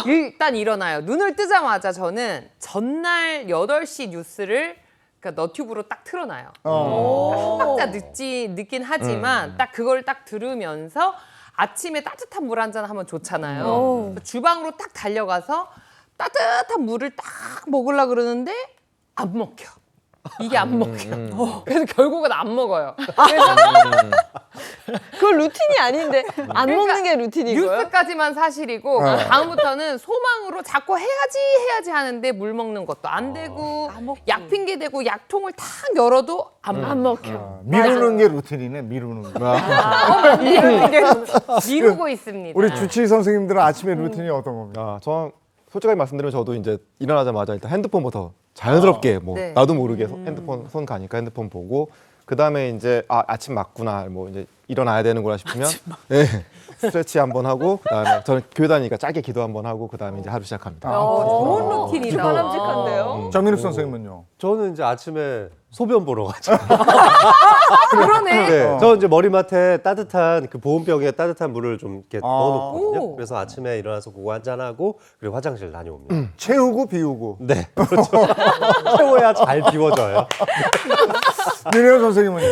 일단 일어나요. 눈을 뜨자마자 저는 전날 8시 뉴스를 그러니까 너튜브로 딱 틀어놔요. 그러니까 한 박자 늦긴 하지만 딱 그걸 딱 들으면서 아침에 따뜻한 물 한 잔 하면 좋잖아요. 주방으로 딱 달려가서 따뜻한 물을 딱 먹으려고 그러는데 안 먹혀. 이게 안 먹혀. 그래서 결국은 안 먹어요. 그래서 그건 루틴이 아닌데 안 먹는 게 루틴인 거예요? 뉴스까지만 사실이고 다음부터는 소망으로 자꾸 해야지 하는데 물 먹는 것도 안 되고 약 핑계 대고 약통을 탁 열어도 안 먹혀. 미루는 게 루틴이네, 미루는 거. 미루고 있습니다. 우리 주치 선생님들은 아침에 루틴이 어떤 겁니까? 저 솔직하게 말씀드리면 저도 이제 일어나자마자 일단 핸드폰부터 자연스럽게 뭐 네. 나도 모르게 핸드폰 손 가니까 핸드폰 보고 그 다음에 이제 아침 맞구나 뭐 이제 일어나야 되는구나 싶으면 네, 스트레치 한번 하고 그다음에 저는 교회 다니니까 짧게 기도 한번 하고 그다음에 이제 하루 시작합니다. 좋은 루틴이다. 바람직한데요. 장민욱 선생님은요? 저는 이제 아침에 소변 보러 가죠. 그러네. 네, 저 이제 머리맡에 따뜻한 그 보온병에 따뜻한 물을 좀 이렇게 넣어놓거든요. 그래서 아침에 일어나서 그거 한잔 하고 그리고 화장실 다녀옵니다. 채우고 비우고. 네, 그렇죠. 채워야 잘 비워져요. 민혜영 선생님은요?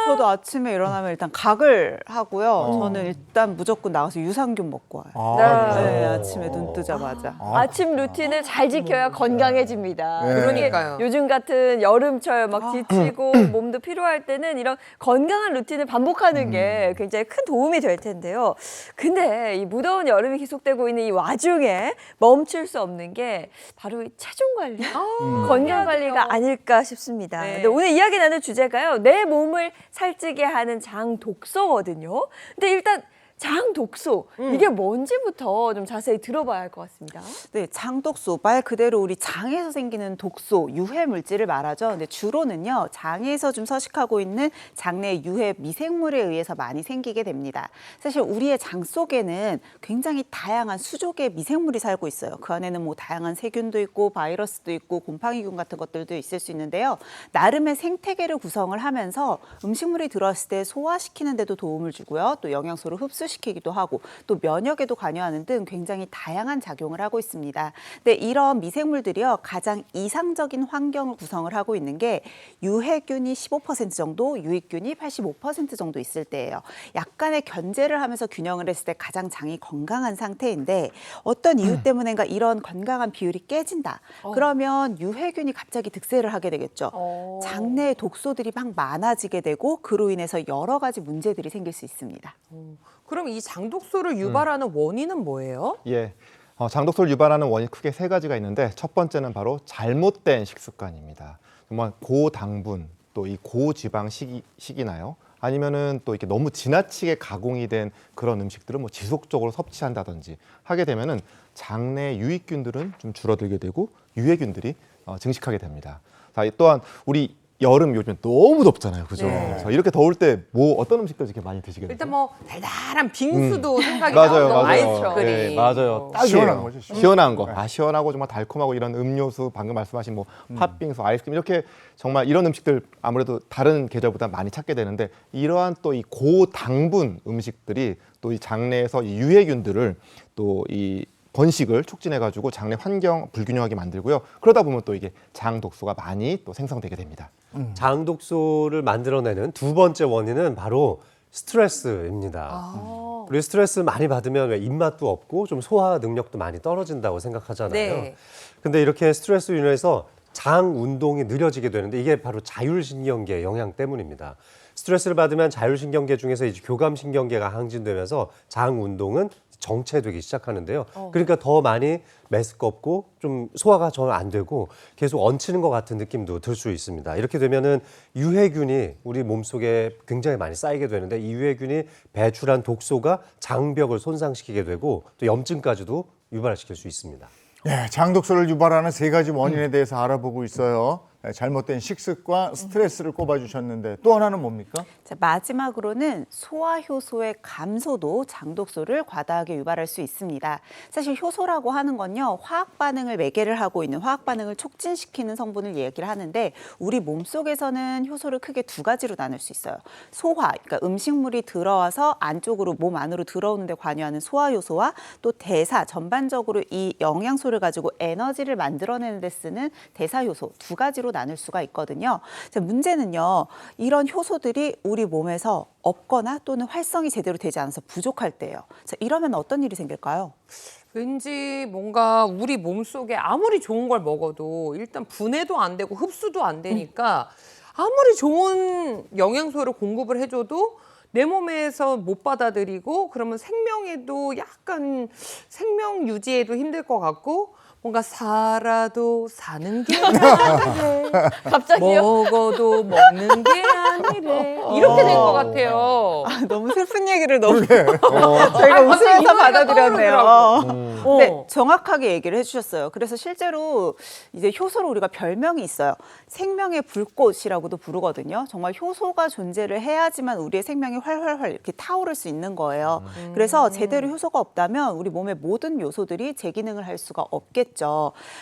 저도 아침에 일어나면 일단 각을 하고요. 저는 일단 무조건 나가서 유산균 먹고 와요. 네, 아침에 눈 뜨자마자. 아침 루틴을 잘 지켜야 건강해집니다. 네. 그러니까요. 요즘 같은 여름철 막 지치고 몸도 피로할 때는 이런 건강한 루틴을 반복하는 게 굉장히 큰 도움이 될 텐데요. 근데 이 무더운 여름이 계속되고 있는 이 와중에 멈출 수 없는 게 바로 이 체중 관리, 건강 관리가 아닐까 싶습니다. 네. 근데 오늘 이야기 나눌 주제가요. 내 몸을 살찌게 하는 장 독소거든요. 근데 일단 장 독소 이게 뭔지부터 좀 자세히 들어봐야 할 것 같습니다. 네, 장독소 말 그대로 우리 장에서 생기는 독소, 유해 물질을 말하죠. 근데 주로는요 장에서 좀 서식하고 있는 장내 유해 미생물에 의해서 많이 생기게 됩니다. 사실 우리의 장 속에는 굉장히 다양한 수족의 미생물이 살고 있어요. 그 안에는 뭐 다양한 세균도 있고 바이러스도 있고 곰팡이균 같은 것들도 있을 수 있는데요. 나름의 생태계를 구성을 하면서 음식물이 들어왔을 때 소화시키는 데도 도움을 주고요. 또 영양소를 흡수시키기도 하고 또 면역에도 관여하는 등 굉장히 다양한 작용을 하고 있습니다. 근데 이런 미생물들이요 가장 이상적인 환경을 구성을 하고 있는 게 유해균이 15% 정도, 유익균이 85% 정도 있을 때예요. 약간의 견제를 하면서 균형을 했을 때 가장 장이 건강한 상태인데 어떤 이유 때문인가 이런 건강한 비율이 깨진다. 그러면 유해균이 갑자기 득세를 하게 되겠죠. 장내에 독소들이 막 많아지게 되고 그로 인해서 여러 가지 문제들이 생길 수 있습니다. 그럼 이 장독소를 유발하는 원인은 뭐예요? 예, 장독소를 유발하는 원인 크게 세 가지가 있는데 첫 번째는 바로 잘못된 식습관입니다. 정말 고당분, 또 이 고지방 식이나요? 아니면은 또 이렇게 너무 지나치게 가공이 된 그런 음식들을 뭐 지속적으로 섭취한다든지 하게 되면은 장내 유익균들은 좀 줄어들게 되고 유해균들이 증식하게 됩니다. 자, 또한 우리 여름 요즘 너무 덥잖아요, 그죠? 네. 그래서 이렇게 더울 때 뭐 어떤 음식들 이렇게 많이 드시게 되죠? 일단 뭐 달달한 빙수도 생각이 맞아요, 나고 맞아요. 아이스크림. 네, 맞아요. 딱이에요. 시원한 거죠, 시원한 거. 시원하고 정말 달콤하고 이런 음료수, 방금 말씀하신 뭐 팥빙수, 아이스크림 이렇게 정말 이런 음식들 아무래도 다른 계절보다 많이 찾게 되는데 이러한 또 이 고당분 음식들이 또 이 장내에서 이 유해균들을 또 이 번식을 촉진해가지고 장내 환경 불균형하게 만들고요. 그러다 보면 또 이게 장 독소가 많이 또 생성되게 됩니다. 장 독소를 만들어내는 두 번째 원인은 바로 스트레스입니다. 우리 스트레스 많이 받으면 왜 입맛도 없고 좀 소화 능력도 많이 떨어진다고 생각하잖아요. 네. 근데 이렇게 스트레스로 인해서 장 운동이 느려지게 되는데 이게 바로 자율신경계 영향 때문입니다. 스트레스를 받으면 자율신경계 중에서 이제 교감신경계가 항진되면서 장 운동은 정체되기 시작하는데요. 그러니까 더 많이 메스껍고 좀 소화가 전 안 되고 계속 얹히는 것 같은 느낌도 들 수 있습니다. 이렇게 되면은 유해균이 우리 몸속에 굉장히 많이 쌓이게 되는데 이 유해균이 배출한 독소가 장벽을 손상시키게 되고 또 염증까지도 유발시킬 수 있습니다. 예, 장독소를 유발하는 3가지 원인에 대해서 알아보고 있어요. 잘못된 식습관, 스트레스를 꼽아주셨는데 또 하나는 뭡니까? 자, 마지막으로는 소화 효소의 감소도 장독소를 과다하게 유발할 수 있습니다. 사실 효소라고 하는 건요, 화학 반응을 매개를 하고 있는 화학 반응을 촉진시키는 성분을 얘기를 하는데 우리 몸속에서는 효소를 크게 2가지로 나눌 수 있어요. 소화, 그러니까 음식물이 들어와서 안쪽으로 몸 안으로 들어오는 데 관여하는 소화 효소와 또 대사, 전반적으로 이 영양소를 가지고 에너지를 만들어내는 데 쓰는 대사 효소 2가지로 나눌 수가 있거든요. 자, 문제는요, 이런 효소들이 우리 몸에서 없거나 또는 활성이 제대로 되지 않아서 부족할 때예요. 자, 이러면 어떤 일이 생길까요? 왠지 뭔가 우리 몸속에 아무리 좋은 걸 먹어도 일단 분해도 안 되고 흡수도 안 되니까 아무리 좋은 영양소를 공급을 해줘도 내 몸에서 못 받아들이고 그러면 생명에도 약간 생명 유지에도 힘들 것 같고 뭔가 살아도 사는 게 아니래. 갑자기요? 먹어도 먹는 게 아니래. 이렇게 될 것 같아요. 너무 슬픈 얘기를 너무 그러게. 저희가 웃으면서 받아들였네요. 떠오르더라고. 네, 정확하게 얘기를 해주셨어요. 그래서 실제로 이제 효소로 우리가 별명이 있어요. 생명의 불꽃이라고도 부르거든요. 정말 효소가 존재를 해야지만 우리의 생명이 활활활 이렇게 타오를 수 있는 거예요. 그래서 제대로 효소가 없다면 우리 몸의 모든 요소들이 제 기능을 할 수가 없겠죠.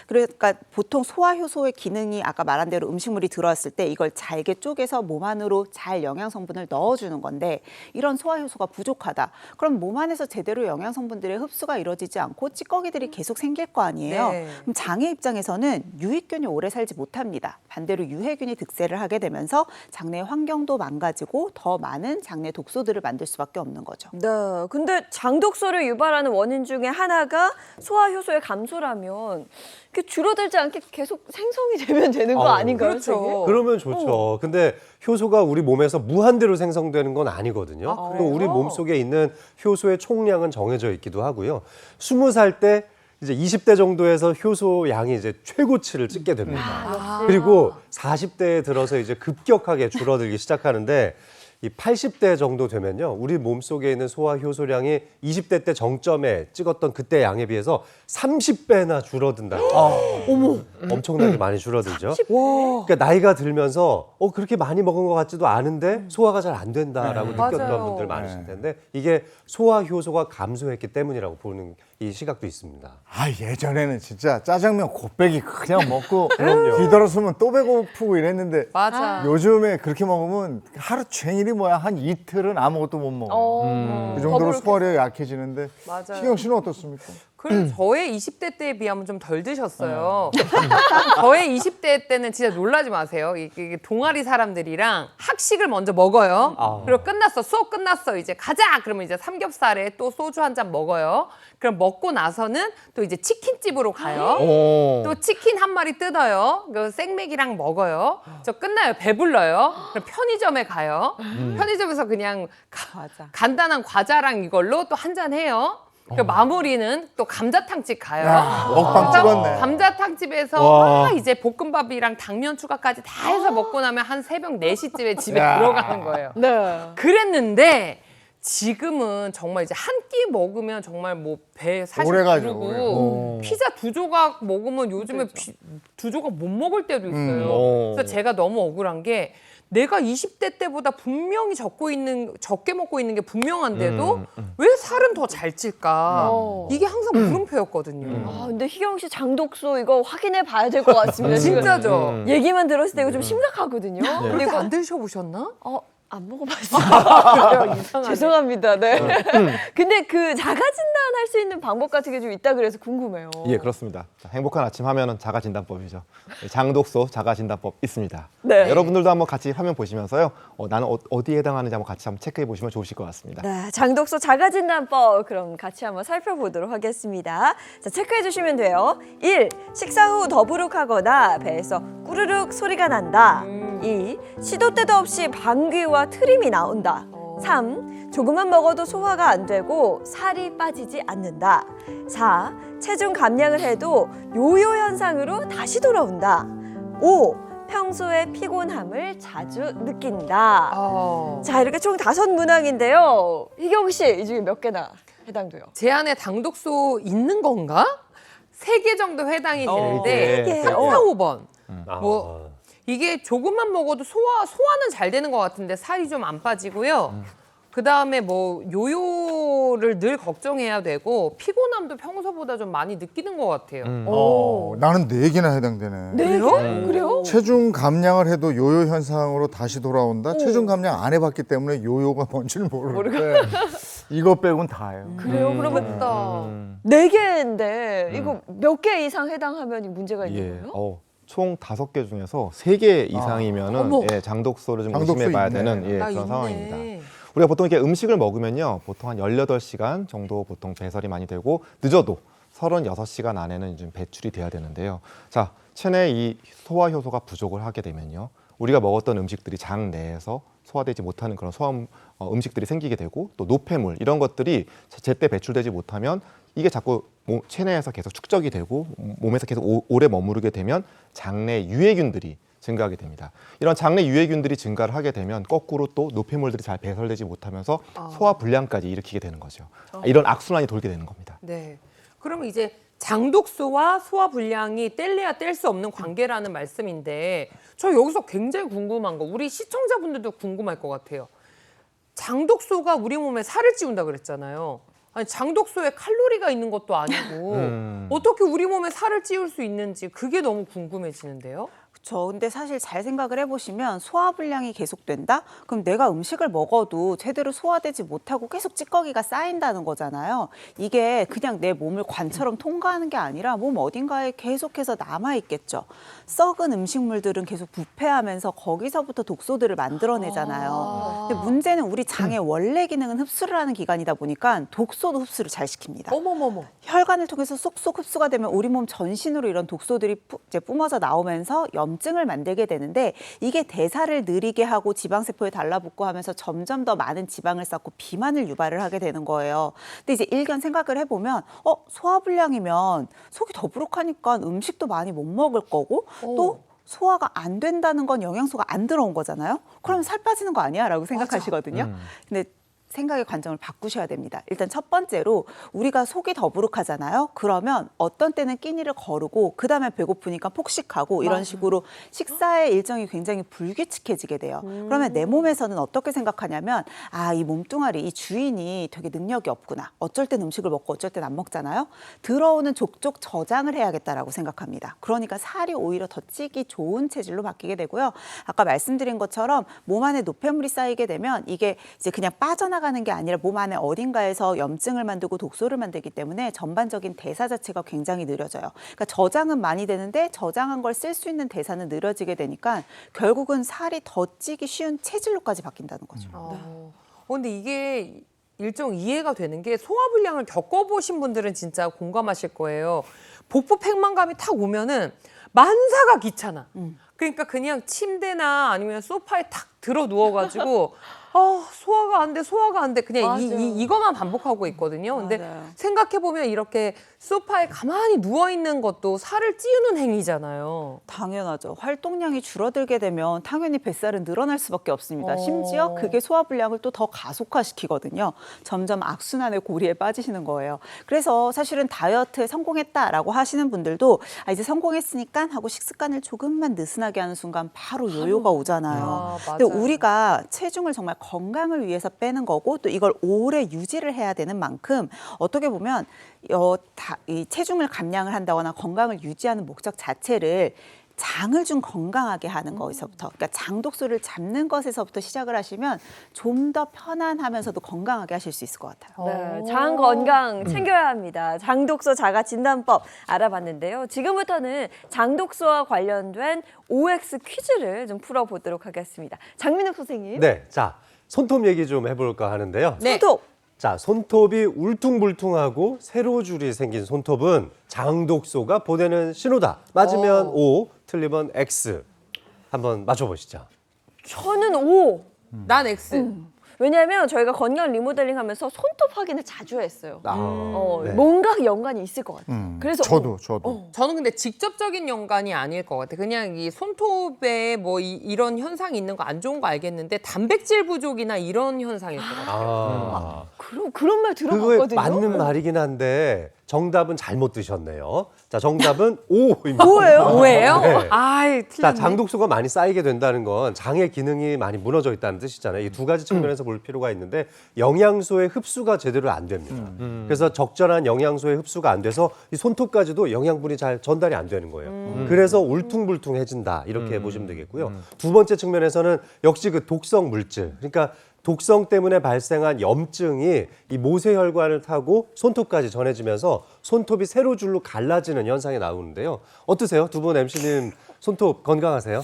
그러니까 보통 소화 효소의 기능이 아까 말한 대로 음식물이 들어왔을 때 이걸 잘게 쪼개서 몸 안으로 잘 영양 성분을 넣어주는 건데 이런 소화 효소가 부족하다. 그럼 몸 안에서 제대로 영양 성분들의 흡수가 이루어지지 않고 찌꺼기들이 계속 생길 거 아니에요. 네. 그럼 장의 입장에서는 유익균이 오래 살지 못합니다. 반대로 유해균이 득세를 하게 되면서 장내 환경도 망가지고 더 많은 장내 독소들을 만들 수밖에 없는 거죠. 네, 근데 장독소를 유발하는 원인 중에 하나가 소화 효소의 감소라면 이렇게 줄어들지 않게 계속 생성이 되면 되는 거 아닌가요? 그렇죠. 선생님? 그러면 좋죠. 근데 효소가 우리 몸에서 무한대로 생성되는 건 아니거든요. 또 우리 몸속에 있는 효소의 총량은 정해져 있기도 하고요. 20살 때 이제 20대 정도에서 효소 양이 이제 최고치를 찍게 됩니다. 그리고 40대에 들어서 이제 급격하게 줄어들기 시작하는데 이 80대 정도 되면요, 우리 몸속에 있는 소화 효소량이 20대 때 정점에 찍었던 그때 양에 비해서 30배나 줄어든다. 어머, 엄청나게 많이 줄어들죠. 그러니까 나이가 들면서 그렇게 많이 먹은 것 같지도 않은데 소화가 잘 안 된다라고 느꼈던 맞아요. 분들 많으실 텐데 이게 소화 효소가 감소했기 때문이라고 보는 이 시각도 있습니다. 아, 예전에는 진짜 짜장면 곱빼기 그냥 먹고 그럼요. 뒤돌아서면 또 배고프고 이랬는데 맞아. 요즘에 그렇게 먹으면 하루 종일이 뭐야, 한 이틀은 아무것도 못 먹어요. 그 정도로 소화력이 약해지는데 맞아요. 신경 씨는 어떻습니까? 그럼 저의 20대 때에 비하면 좀 덜 드셨어요. 저의 20대 때는 진짜 놀라지 마세요. 이게 동아리 사람들이랑 학식을 먼저 먹어요. 그리고 끝났어. 수업 끝났어. 이제 가자. 그러면 이제 삼겹살에 또 소주 한 잔 먹어요. 그럼 먹고 나서는 또 이제 치킨집으로 가요. 또 치킨 한 마리 뜯어요. 그 생맥이랑 먹어요. 저 끝나요. 배불러요. 그럼 편의점에 가요. 편의점에서 그냥 간단한 과자랑 이걸로 또 한 잔 해요. 그 마무리는 또 감자탕집 가요. 야, 먹방 그래서 찍었네. 감자탕집에서 와. 막 이제 볶음밥이랑 당면 추가까지 다 해서 먹고 나면 한 새벽 4시쯤에 집에 야. 들어가는 거예요. 네. 그랬는데 지금은 정말 이제 한 끼 먹으면 정말 뭐 배 사실 오래 가죠, 부르고 피자 2조각 먹으면 요즘에 2조각 못 먹을 때도 있어요. 그래서 제가 너무 억울한 게 내가 20대 때보다 분명히 적게 먹고 있는 게 분명한데도 왜 살은 더 잘 찔까? 이게 항상 물음표였거든요. 아, 근데 희경 씨 장독소 이거 확인해 봐야 될 것 같습니다. 지금 진짜죠? 얘기만 들었을 때 이거 좀 심각하거든요. 근데 그렇게 이거 안 드셔보셨나? 안 먹어봤어요. 이상하네. 죄송합니다. 네. 근데 그 자가 진단할 수 있는 방법 같은 게 좀 있다 그래서 궁금해요. 예, 그렇습니다. 자, 행복한 아침 하면은 자가 진단법이죠. 장독소 자가 진단법 있습니다. 네. 여러분들도 한번 같이 화면 보시면서요. 나는 어디에 해당하는지 한번 같이 한번 체크해 보시면 좋으실 것 같습니다. 네, 장독소 자가진단법 그럼 같이 한번 살펴보도록 하겠습니다. 자, 체크해 주시면 돼요. 1. 식사 후 더부룩하거나 배에서 꾸르륵 소리가 난다. 2. 시도 때도 없이 방귀와 트림이 나온다. 3. 조금만 먹어도 소화가 안 되고 살이 빠지지 않는다. 4. 체중 감량을 해도 요요 현상으로 다시 돌아온다. 5. 평소에 피곤함을 자주 느낀다. 자, 이렇게 총 5문항인데요. 희경 씨, 이 중에 몇 개나 해당돼요? 제 안에 당독소 있는 건가? 3개 정도 해당이 되는데 세 개. 3, 4, 5번. 아. 뭐 이게 조금만 먹어도 소화는 잘 되는 것 같은데 살이 좀 안 빠지고요. 그다음에 뭐 요요를 늘 걱정해야 되고 피곤함도 평소보다 좀 많이 느끼는 것 같아요. 나는 4개나 해당되네. 그래요? 그래요? 체중 감량을 해도 요요 현상으로 다시 돌아온다. 체중 감량 안 해봤기 때문에 요요가 뭔지를 모르는데 이거 빼곤 다예요. 그래요? 그러면 4개인데 이거 몇 개 이상 해당하면 문제가 있는 거예요? 총 5개 중에서 3개 이상이면은 어머. 예, 장독소를 좀 장독소 의심해 봐야 있네. 되는 예, 아, 그런 있네. 상황입니다. 우리가 보통 이렇게 음식을 먹으면요, 보통 한 18시간 정도 보통 배설이 많이 되고 늦어도 36시간 안에는 좀 배출이 돼야 되는데요. 자, 체내 이 소화 효소가 부족을 하게 되면요, 우리가 먹었던 음식들이 장 내에서 소화되지 못하는 그런 음식들이 생기게 되고 또 노폐물 이런 것들이 제때 배출되지 못하면 이게 자꾸 체내에서 계속 축적이 되고 몸에서 계속 오래 머무르게 되면 장내 유해균들이 증가하게 됩니다. 이런 장내 유해균들이 증가를 하게 되면 거꾸로 또 노폐물들이 잘 배설되지 못하면서 소화 불량까지 일으키게 되는 거죠. 이런 악순환이 돌게 되는 겁니다. 네. 그러면 이제 장독소와 소화 불량이 뗄래야 뗄 수 없는 관계라는 말씀인데 저 여기서 굉장히 궁금한 거 우리 시청자분들도 궁금할 것 같아요. 장독소가 우리 몸에 살을 찌운다 그랬잖아요. 아니 장독소에 칼로리가 있는 것도 아니고 어떻게 우리 몸에 살을 찌울 수 있는지 그게 너무 궁금해지는데요. 그렇죠. 근데 사실 잘 생각을 해보시면 소화불량이 계속된다? 그럼 내가 음식을 먹어도 제대로 소화되지 못하고 계속 찌꺼기가 쌓인다는 거잖아요. 이게 그냥 내 몸을 관처럼 통과하는 게 아니라 몸 어딘가에 계속해서 남아있겠죠. 썩은 음식물들은 계속 부패하면서 거기서부터 독소들을 만들어내잖아요. 근데 문제는 우리 장의 원래 기능은 흡수를 하는 기관이다 보니까 독소도 흡수를 잘 시킵니다. 어머머머. 혈관을 통해서 쏙쏙 흡수가 되면 우리 몸 전신으로 이런 독소들이 이제 뿜어져 나오면서 염증을 만들게 되는데 이게 대사를 느리게 하고 지방세포에 달라붙고 하면서 점점 더 많은 지방을 쌓고 비만을 유발을 하게 되는 거예요. 근데 이제 일견 생각을 해보면 소화불량이면 속이 더부룩하니까 음식도 많이 못 먹을 거고 또 소화가 안 된다는 건 영양소가 안 들어온 거잖아요. 그러면 살 빠지는 거 아니야? 라고 생각하시거든요. 근데 생각의 관점을 바꾸셔야 됩니다. 일단 첫 번째로 우리가 속이 더부룩하잖아요. 그러면 어떤 때는 끼니를 거르고 그다음에 배고프니까 폭식하고 이런 식으로 식사의 일정이 굉장히 불규칙해지게 돼요. 그러면 내 몸에서는 어떻게 생각하냐면 이 몸뚱아리, 이 주인이 되게 능력이 없구나. 어쩔 땐 음식을 먹고 어쩔 땐 안 먹잖아요. 들어오는 족족 저장을 해야겠다라고 생각합니다. 그러니까 살이 오히려 더 찌기 좋은 체질로 바뀌게 되고요. 아까 말씀드린 것처럼 몸 안에 노폐물이 쌓이게 되면 이게 이제 그냥 빠져나가는 게 아니라 몸 안에 어딘가에서 염증을 만들고 독소를 만들기 때문에 전반적인 대사 자체가 굉장히 느려져요. 그러니까 저장은 많이 되는데 저장한 걸 쓸 수 있는 대사는 느려지게 되니까 결국은 살이 더 찌기 쉬운 체질로까지 바뀐다는 거죠. 근데 이게 일종 이해가 되는 게 소화불량을 겪어보신 분들은 진짜 공감하실 거예요. 복부 팽만감이 탁 오면은 만사가 귀찮아. 그러니까 그냥 침대나 아니면 소파에 탁 들어 누워가지고 소화가 안 돼, 소화가 안 돼. 그냥 맞아요. 이거만 반복하고 있거든요. 근데 맞아요. 생각해보면 이렇게 소파에 가만히 누워있는 것도 살을 찌우는 행위잖아요. 당연하죠. 활동량이 줄어들게 되면 당연히 뱃살은 늘어날 수밖에 없습니다. 어. 심지어 그게 소화불량을 또 더 가속화시키거든요. 점점 악순환의 고리에 빠지시는 거예요. 그래서 사실은 다이어트에 성공했다라고 하시는 분들도 이제 성공했으니까 하고 식습관을 조금만 느슨하게 하는 순간 바로 요요가 오잖아요. 근데 맞아요. 우리가 체중을 정말 건강을 위해서 빼는 거고 또 이걸 오래 유지를 해야 되는 만큼 어떻게 보면 이 체중을 감량을 한다거나 건강을 유지하는 목적 자체를 장을 좀 건강하게 하는 거에서부터, 그러니까 장 독소를 잡는 것에서부터 시작을 하시면 좀 더 편안하면서도 건강하게 하실 수 있을 것 같아요. 네, 장 건강 챙겨야 합니다. 장독소 자가 진단법 알아봤는데요. 지금부터는 장독소와 관련된 OX 퀴즈를 좀 풀어보도록 하겠습니다. 장민욱 선생님. 네, 자 손톱 얘기 좀 해볼까 하는데요. 네. 손톱. 자, 손톱이 울퉁불퉁하고 세로줄이 생긴 손톱은 장독소가 보내는 신호다. 맞으면 O, 틀리면 X. 한번 맞춰보시죠. 저는 O. 난 X. 왜냐하면 저희가 건강 리모델링 하면서 손톱 확인을 자주 했어요. 네. 뭔가 연관이 있을 것 같아요. 그래서 저도. 저는 근데 직접적인 연관이 아닐 것 같아요. 그냥 이 손톱에 뭐 이런 현상이 있는 거 안 좋은 거 알겠는데 단백질 부족이나 이런 현상일 것 같아요. 그런 말 그거에 들어봤거든요. 맞는 말이긴 한데 정답은 잘못 드셨네요. 자, 정답은 O입니다. 뭐예요? 네. 아이, 자, 틀렸네. 장독소가 많이 쌓이게 된다는 건 장의 기능이 많이 무너져 있다는 뜻이잖아요. 이 두 가지 측면에서 볼 필요가 있는데 영양소의 흡수가 제대로 안 됩니다. 그래서 적절한 영양소의 흡수가 안 돼서 이 손톱까지도 영양분이 잘 전달이 안 되는 거예요. 그래서 울퉁불퉁해진다 이렇게 보시면 되겠고요. 두 번째 측면에서는 역시 그 독성 물질, 그러니까 독성 때문에 발생한 염증이 이 모세혈관을 타고 손톱까지 전해지면서 손톱이 세로줄로 갈라지는 현상이 나오는데요. 어떠세요? 두 분 MC님 손톱 건강하세요?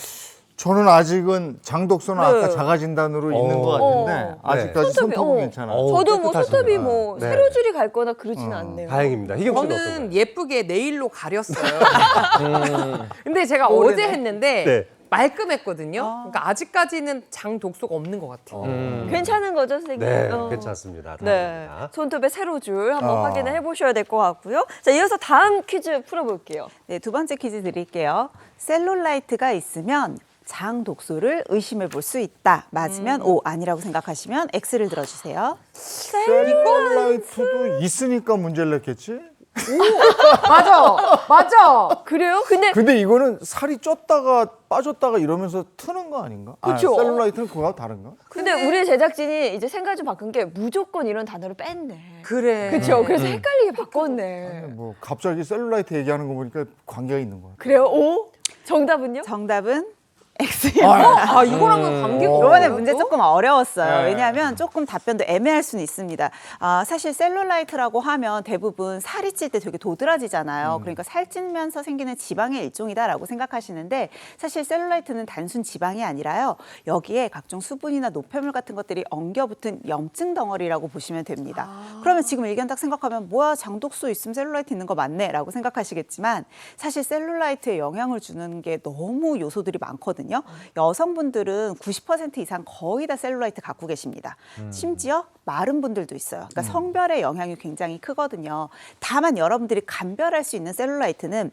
저는 아직은 장독소는 아까 자가진단으로 있는 것 같은데 아직까지 손톱이, 손톱은 괜찮아요. 저도 뭐 깨끗하시네요. 손톱이 뭐 네. 세로줄이 갈거나 그러지는 않네요. 다행입니다. 희경 씨는 어떤가요? 저는 예쁘게 네일로 가렸어요. 근데 제가 어제 했는데 네. 말끔했거든요. 그러니까 아직까지는 장 독소가 없는 것 같아요. 괜찮은 거죠, 선생님? 네, 괜찮습니다. 네, 다행입니다. 손톱의 세로줄 한번 확인을 해보셔야 될 것 같고요. 자, 이어서 다음 퀴즈 풀어볼게요. 네, 두 번째 퀴즈 드릴게요. 셀룰라이트가 있으면 장 독소를 의심해 볼 수 있다. 맞으면 O, 아니라고 생각하시면 X를 들어주세요. 셀룰라이트도 있으니까 문제를 냈겠지? 맞아. 그래요? 근데 이거는 살이 쪘다가 빠졌다가 이러면서 트는 거 아닌가? 그쵸. 셀룰라이트는 그거하고 다른가? 근데 우리 제작진이 이제 생각 좀 바꾼 게 무조건 이런 단어를 뺐네. 그래. 그렇죠. 그래서 헷갈리게 바꿨네. 뭐 갑자기 셀룰라이트 얘기하는 거 보니까 관계가 있는 것 같아. 그래요? O? 정답은요? 정답은 X입니다. 아, 이거랑은 관계가 이번에 없어요, 문제 또? 조금 어려웠어요. 네. 왜냐하면 조금 답변도 애매할 수는 있습니다. 사실 셀룰라이트라고 하면 대부분 살이 찔 때 되게 도드라지잖아요. 그러니까 살찌면서 생기는 지방의 일종이다라고 생각하시는데 사실 셀룰라이트는 단순 지방이 아니라요. 여기에 각종 수분이나 노폐물 같은 것들이 엉겨붙은 염증 덩어리라고 보시면 됩니다. 그러면 지금 의견 딱 생각하면 뭐야 장독소 있으면 셀룰라이트 있는 거 맞네 라고 생각하시겠지만 사실 셀룰라이트에 영향을 주는 게 너무 요소들이 많거든요. 여성분들은 90% 이상 거의 다 셀룰라이트 갖고 계십니다. 심지어 마른 분들도 있어요. 그러니까 성별의 영향이 굉장히 크거든요. 다만 여러분들이 감별할 수 있는 셀룰라이트는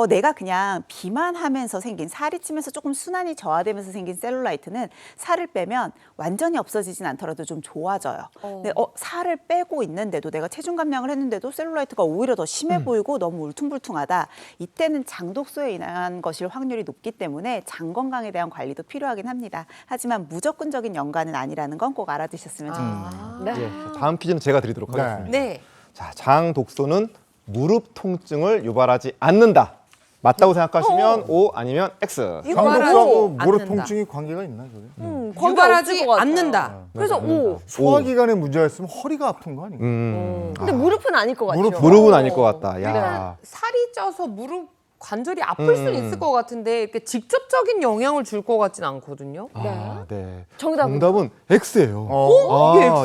내가 그냥 비만하면서 생긴 살이 찌면서 조금 순환이 저하되면서 생긴 셀룰라이트는 살을 빼면 완전히 없어지진 않더라도 좀 좋아져요. 근데 살을 빼고 있는데도 내가 체중 감량을 했는데도 셀룰라이트가 오히려 더 심해 보이고 너무 울퉁불퉁하다. 이때는 장독소에 인한 것일 확률이 높기 때문에 장 건강에 대한 관리도 필요하긴 합니다. 하지만 무조건적인 연관은 아니라는 건 꼭 알아두셨으면 좋겠습니다. 예, 다음 퀴즈는 제가 드리도록 네. 하겠습니다. 네. 자, 장 독소는 무릎 통증을 유발하지 않는다. 맞다고 생각하시면 O 아니면 X. 장독소하고 유발하지 무릎 않는다. 통증이 관계가 있나 저게? 관계 유발하지 없을 것 같아요. 않는다. 그래서 O. 소화기관에 문제가 있으면 허리가 아픈 거 아닌가? 근데 무릎은 아닐 것 같죠. 무릎은 아닐 것 같다. 야. 일단 살이 쪄서 무릎 관절이 아플 수는 있을 것 같은데 이렇게 직접적인 영향을 줄 것 같진 않거든요. 네. 정답은? 정답은 X예요.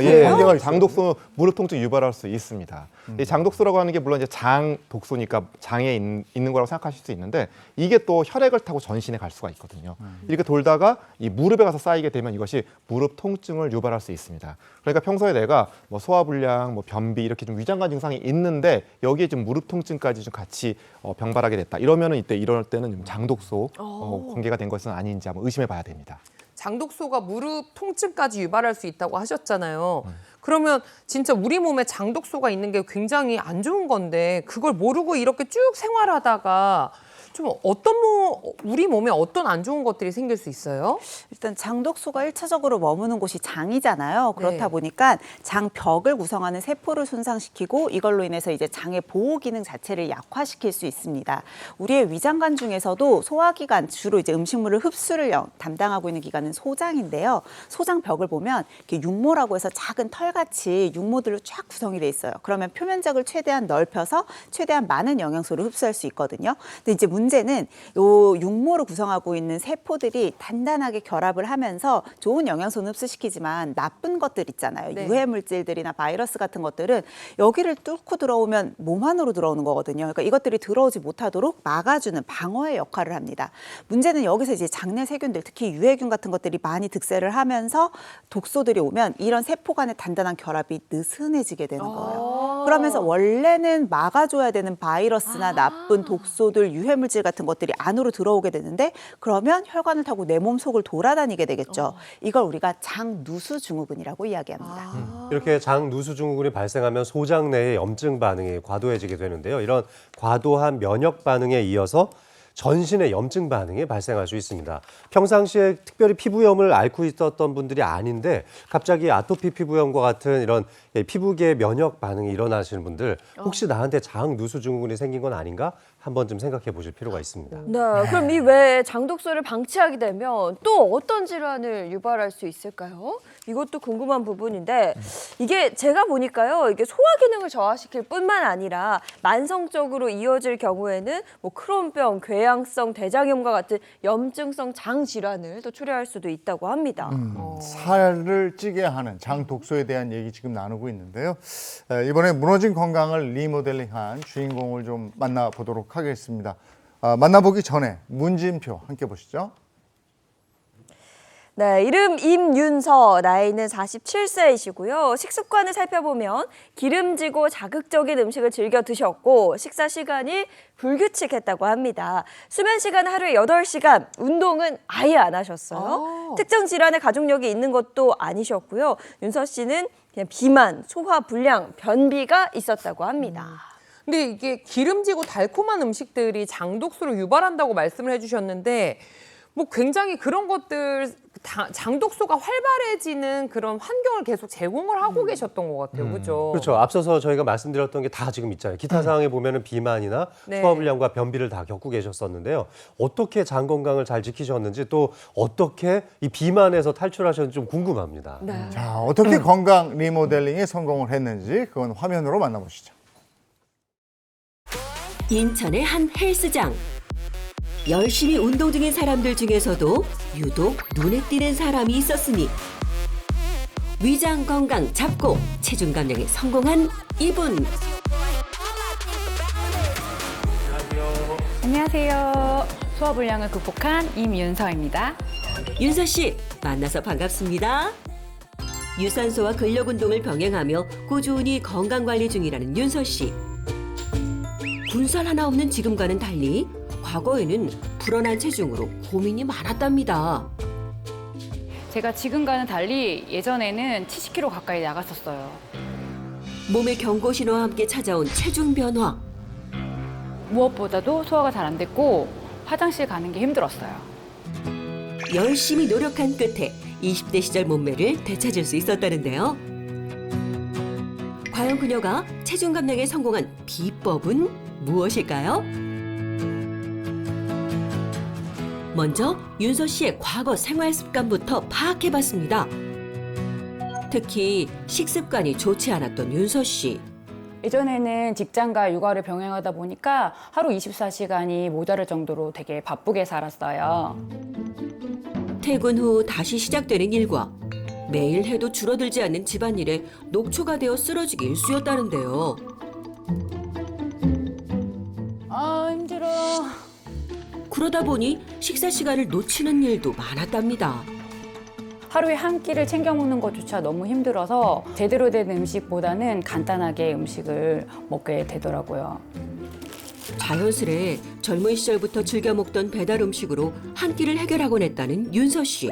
이게 예. 관계가 있어요? 장독소 무릎 통증 유발할 수 있습니다. 이 장독소라고 하는 게 물론 이제 장 독소니까 장에 있는 거라고 생각하실 수 있는데 이게 또 혈액을 타고 전신에 갈 수가 있거든요. 이렇게 돌다가 이 무릎에 가서 쌓이게 되면 이것이 무릎 통증을 유발할 수 있습니다. 그러니까 평소에 내가 뭐 소화불량, 뭐 변비 이렇게 좀 위장관 증상이 있는데 여기에 좀 무릎 통증까지 좀 같이 병발하게 됐다. 이러면은 이럴 때는 좀 장독소 관계가 된 것은 아닌지 한번 의심해봐야 됩니다. 장독소가 무릎 통증까지 유발할 수 있다고 하셨잖아요. 그러면 진짜 우리 몸에 장독소가 있는 게 굉장히 안 좋은 건데 그걸 모르고 이렇게 쭉 생활하다가 좀 우리 몸에 어떤 안 좋은 것들이 생길 수 있어요? 일단 장독소가 1차적으로 머무는 곳이 장이잖아요. 그렇다 보니까 장벽을 구성하는 세포를 손상시키고 이걸로 인해서 이제 장의 보호 기능 자체를 약화시킬 수 있습니다. 우리의 위장관 중에서도 소화기관, 주로 이제 음식물을 흡수를 담당하고 있는 기관은 소장인데요. 소장벽을 보면 이렇게 육모라고 해서 작은 털같이 육모들로 쫙 구성이 돼 있어요. 그러면 표면적을 최대한 넓혀서 최대한 많은 영양소를 흡수할 수 있거든요. 근데 이제 문제는 요 육모를 구성하고 있는 세포들이 단단하게 결합을 하면서 좋은 영양소는 흡수시키지만 나쁜 것들 있잖아요. 네. 유해 물질들이나 바이러스 같은 것들은 여기를 뚫고 들어오면 몸 안으로 들어오는 거거든요. 그러니까 이것들이 들어오지 못하도록 막아주는 방어의 역할을 합니다. 문제는 여기서 이제 장내 세균들, 특히 유해균 같은 것들이 많이 득세를 하면서 독소들이 오면 이런 세포 간의 단단한 결합이 느슨해지게 되는 거예요. 그러면서 원래는 막아줘야 되는 바이러스나 나쁜 독소들, 유해물질 같은 것들이 안으로 들어오게 되는데 그러면 혈관을 타고 내 몸 속을 돌아다니게 되겠죠. 이걸 우리가 장누수 증후군이라고 이야기합니다. 이렇게 장누수 증후군이 발생하면 소장 내의 염증 반응이 과도해지게 되는데요. 이런 과도한 면역 반응에 이어서 전신의 염증 반응이 발생할 수 있습니다. 평상시에 특별히 피부염을 앓고 있었던 분들이 아닌데 갑자기 아토피 피부염과 같은 이런 피부계 면역 반응이 일어나시는 분들 혹시 나한테 장누수 증후군이 생긴 건 아닌가? 한 번쯤 생각해 보실 필요가 있습니다. 네, 그럼 이 외에 장독소를 방치하게 되면 또 어떤 질환을 유발할 수 있을까요? 이것도 궁금한 부분인데 이게 제가 보니까요, 이게 소화 기능을 저하시킬 뿐만 아니라 만성적으로 이어질 경우에는 뭐 크론병, 궤양성 대장염과 같은 염증성 장 질환을 또 초래할 수도 있다고 합니다. 살을 찌게 하는 장 독소에 대한 얘기 지금 나누고 있는데요. 이번에 무너진 건강을 리모델링한 주인공을 좀 만나보도록 하겠습니다. 만나보기 전에 문진표 함께 보시죠. 네, 이름 임윤서, 나이는 47세이시고요. 식습관을 살펴보면 기름지고 자극적인 음식을 즐겨 드셨고 식사 시간이 불규칙했다고 합니다. 수면 시간 하루에 8시간, 운동은 아예 안 하셨어요. 특정 질환의 가족력이 있는 것도 아니셨고요. 윤서 씨는 그냥 비만, 소화 불량, 변비가 있었다고 합니다. 근데 이게 기름지고 달콤한 음식들이 장독소를 유발한다고 말씀을 해주셨는데 뭐 굉장히 그런 것들 장독소가 활발해지는 그런 환경을 계속 제공을 하고 계셨던 것 같아요. 그렇죠? 그렇죠. 앞서서 저희가 말씀드렸던 게 다 지금 있잖아요. 기타 상황에 보면은 비만이나 네. 소화불량과 변비를 다 겪고 계셨었는데요. 어떻게 장 건강을 잘 지키셨는지 또 어떻게 이 비만에서 탈출하셨는지 좀 궁금합니다. 네. 자, 어떻게 건강 리모델링에 성공을 했는지 그건 화면으로 만나보시죠. 인천의 한 헬스장. 열심히 운동 중인 사람들 중에서도 유독 눈에 띄는 사람이 있었으니 위장 건강 잡고 체중 감량에 성공한 이분. 안녕하세요. 소화불량을 극복한 임윤서입니다. 윤서 씨, 만나서 반갑습니다. 유산소와 근력 운동을 병행하며 꾸준히 건강 관리 중이라는 윤서 씨. 군살 하나 없는 지금과는 달리 과거에는 불어난 체중으로 고민이 많았답니다. 제가 지금과는 달리 예전에는 70kg 가까이 나갔었어요. 몸의 경고 신호와 함께 찾아온 체중 변화. 무엇보다도 소화가 잘 안 됐고 화장실 가는 게 힘들었어요. 열심히 노력한 끝에 20대 시절 몸매를 되찾을 수 있었다는데요. 과연 그녀가 체중 감량에 성공한 비법은 무엇일까요? 먼저 윤서 씨의 과거 생활 습관부터 파악해봤습니다. 특히 식습관이 좋지 않았던 윤서 씨. 예전에는 직장과 육아를 병행하다 보니까 하루 24시간이 모자랄 정도로 되게 바쁘게 살았어요. 퇴근 후 다시 시작되는 일과 매일 해도 줄어들지 않는 집안일에 녹초가 되어 쓰러지기 일쑤였다는데요. 그러다 보니 식사 시간을 놓치는 일도 많았답니다. 하루에 한 끼를 챙겨 먹는 것조차 너무 힘들어서 제대로 된 음식보다는 간단하게 음식을 먹게 되더라고요. 자연스레 젊은 시절부터 즐겨 먹던 배달 음식으로 한 끼를 해결하곤 했다는 윤서 씨.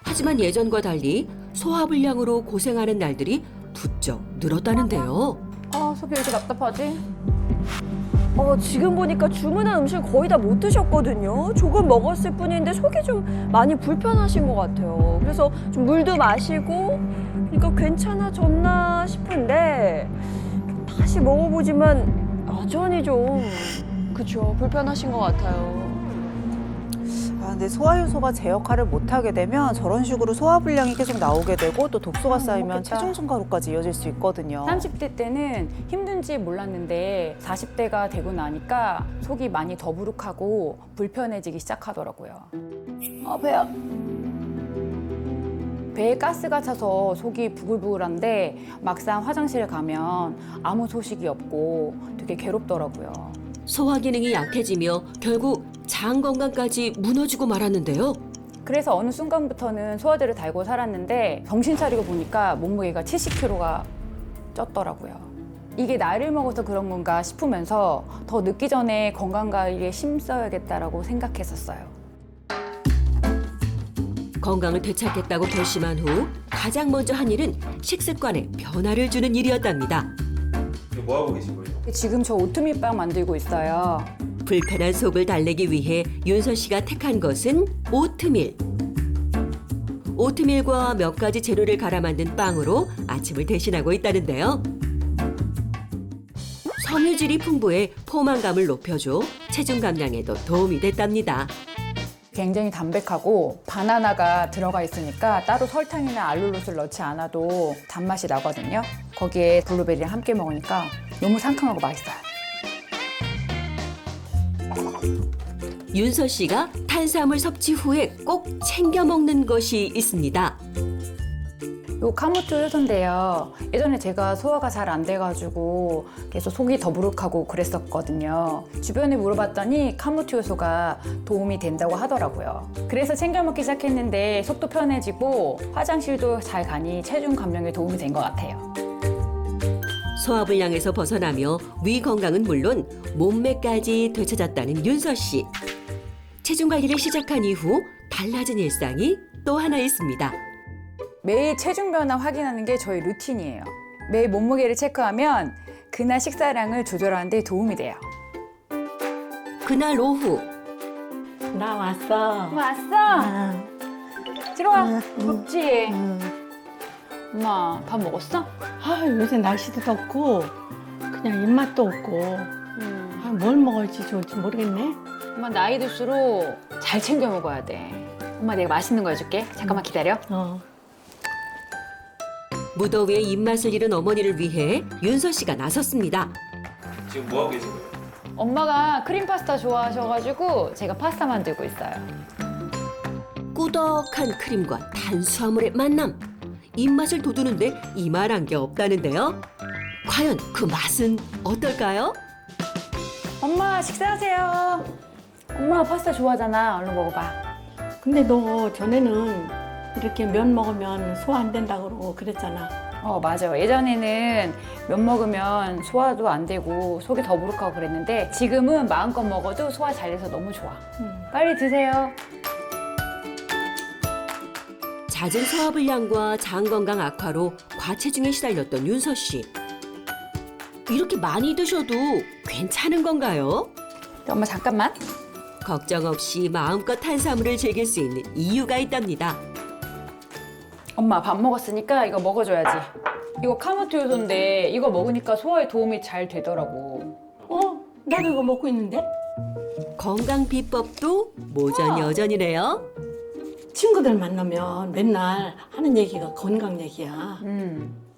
하지만 예전과 달리 소화불량으로 고생하는 날들이 부쩍 늘었다는데요. 아, 속이 왜 이렇게 답답하지? 지금 보니까 주문한 음식 거의 다 못 드셨거든요. 조금 먹었을 뿐인데 속이 좀 많이 불편하신 것 같아요. 그래서 좀 물도 마시고 그러니까 괜찮아졌나 싶은데 다시 먹어보지만 여전히 좀 그쵸 불편하신 것 같아요. 근데 소화효소가 제 역할을 못하게 되면 저런 식으로 소화불량이 계속 나오게 되고 또 독소가 쌓이면 먹겠다. 체중 증가로까지 이어질 수 있거든요. 30대 때는 힘든지 몰랐는데 40대가 되고 나니까 속이 많이 더부룩하고 불편해지기 시작하더라고요. 배야. 배에 가스가 차서 속이 부글부글한데 막상 화장실에 가면 아무 소식이 없고 되게 괴롭더라고요. 소화 기능이 약해지며 결국 장 건강까지 무너지고 말았는데요. 그래서 어느 순간부터는 소화제를 달고 살았는데 정신 차리고 보니까 몸무게가 70kg가 쪘더라고요. 이게 나이를 먹어서 그런 건가 싶으면서 더 늦기 전에 건강관리에 힘써야겠다라고 생각했었어요. 건강을 되찾겠다고 결심한 후 가장 먼저 한 일은 식습관에 변화를 주는 일이었답니다. 뭐 하고 계신 거예요? 지금 저 오트밀빵 만들고 있어요. 불편한 속을 달래기 위해 윤서 씨가 택한 것은 오트밀. 오트밀과 몇 가지 재료를 갈아 만든 빵으로 아침을 대신하고 있다는데요. 섬유질이 풍부해 포만감을 높여줘 체중 감량에도 도움이 됐답니다. 굉장히 담백하고 바나나가 들어가 있으니까 따로 설탕이나 알룰로스를 넣지 않아도 단맛이 나거든요. 거기에 블루베리랑 함께 먹으니까 너무 상큼하고 맛있어요. 윤서 씨가 탄수화물 섭취 후에 꼭 챙겨 먹는 것이 있습니다. 요 카모토 효소인데요. 예전에 제가 소화가 잘 안 돼가지고 계속 속이 더부룩하고 그랬었거든요. 주변에 물어봤더니 카모토 효소가 도움이 된다고 하더라고요. 그래서 챙겨 먹기 시작했는데 속도 편해지고 화장실도 잘 가니 체중 감량에 도움이 된 것 같아요. 소화불량에서 벗어나며 위 건강은 물론 몸매까지 되찾았다는 윤서 씨. 체중 관리를 시작한 이후 달라진 일상이 또 하나 있습니다. 매일 체중 변화 확인하는 게 저희 루틴이에요. 매일 몸무게를 체크하면 그날 식사량을 조절하는 데 도움이 돼요. 그날 오후 나 왔어. 왔어? 들어와. 덥지? 엄마 밥 먹었어? 요새 날씨도 덥고 그냥 입맛도 없고 뭘 먹을지 좋을지 모르겠네. 엄마 나이 들수록 잘 챙겨 먹어야 돼. 엄마 내가 맛있는 거 해줄게. 잠깐만 기다려. 무더위에 입맛을 잃은 어머니를 위해 윤서 씨가 나섰습니다. 지금 뭐 하고 계신 거예요? 엄마가 크림 파스타 좋아하셔가지고 제가 파스타 만들고 있어요. 꾸덕한 크림과 탄수화물의 만남. 입맛을 돋우는데 이만한 게 없다는데요. 과연 그 맛은 어떨까요? 엄마 식사하세요. 엄마 파스타 좋아하잖아. 얼른 먹어봐. 근데 너 전에는 이렇게 면 먹으면 소화 안 된다 그러고 그랬잖아. 맞아. 예전에는 면 먹으면 소화도 안 되고 속이 더부룩하고 그랬는데 지금은 마음껏 먹어도 소화 잘 돼서 너무 좋아. 빨리 드세요. 잦은 소화불량과 장 건강 악화로 과체중에 시달렸던 윤서 씨. 이렇게 많이 드셔도 괜찮은 건가요? 엄마 잠깐만. 걱정 없이 마음껏 탄수화물을 즐길 수 있는 이유가 있답니다. 엄마 밥 먹었으니까 이거 먹어줘야지. 이거 카모토 효소인데 이거 먹으니까 소화에 도움이 잘 되더라고. 나도 이거 먹고 있는데? 건강 비법도 모전 여전이네요. 친구들 만나면 맨날 하는 얘기가 건강 얘기야.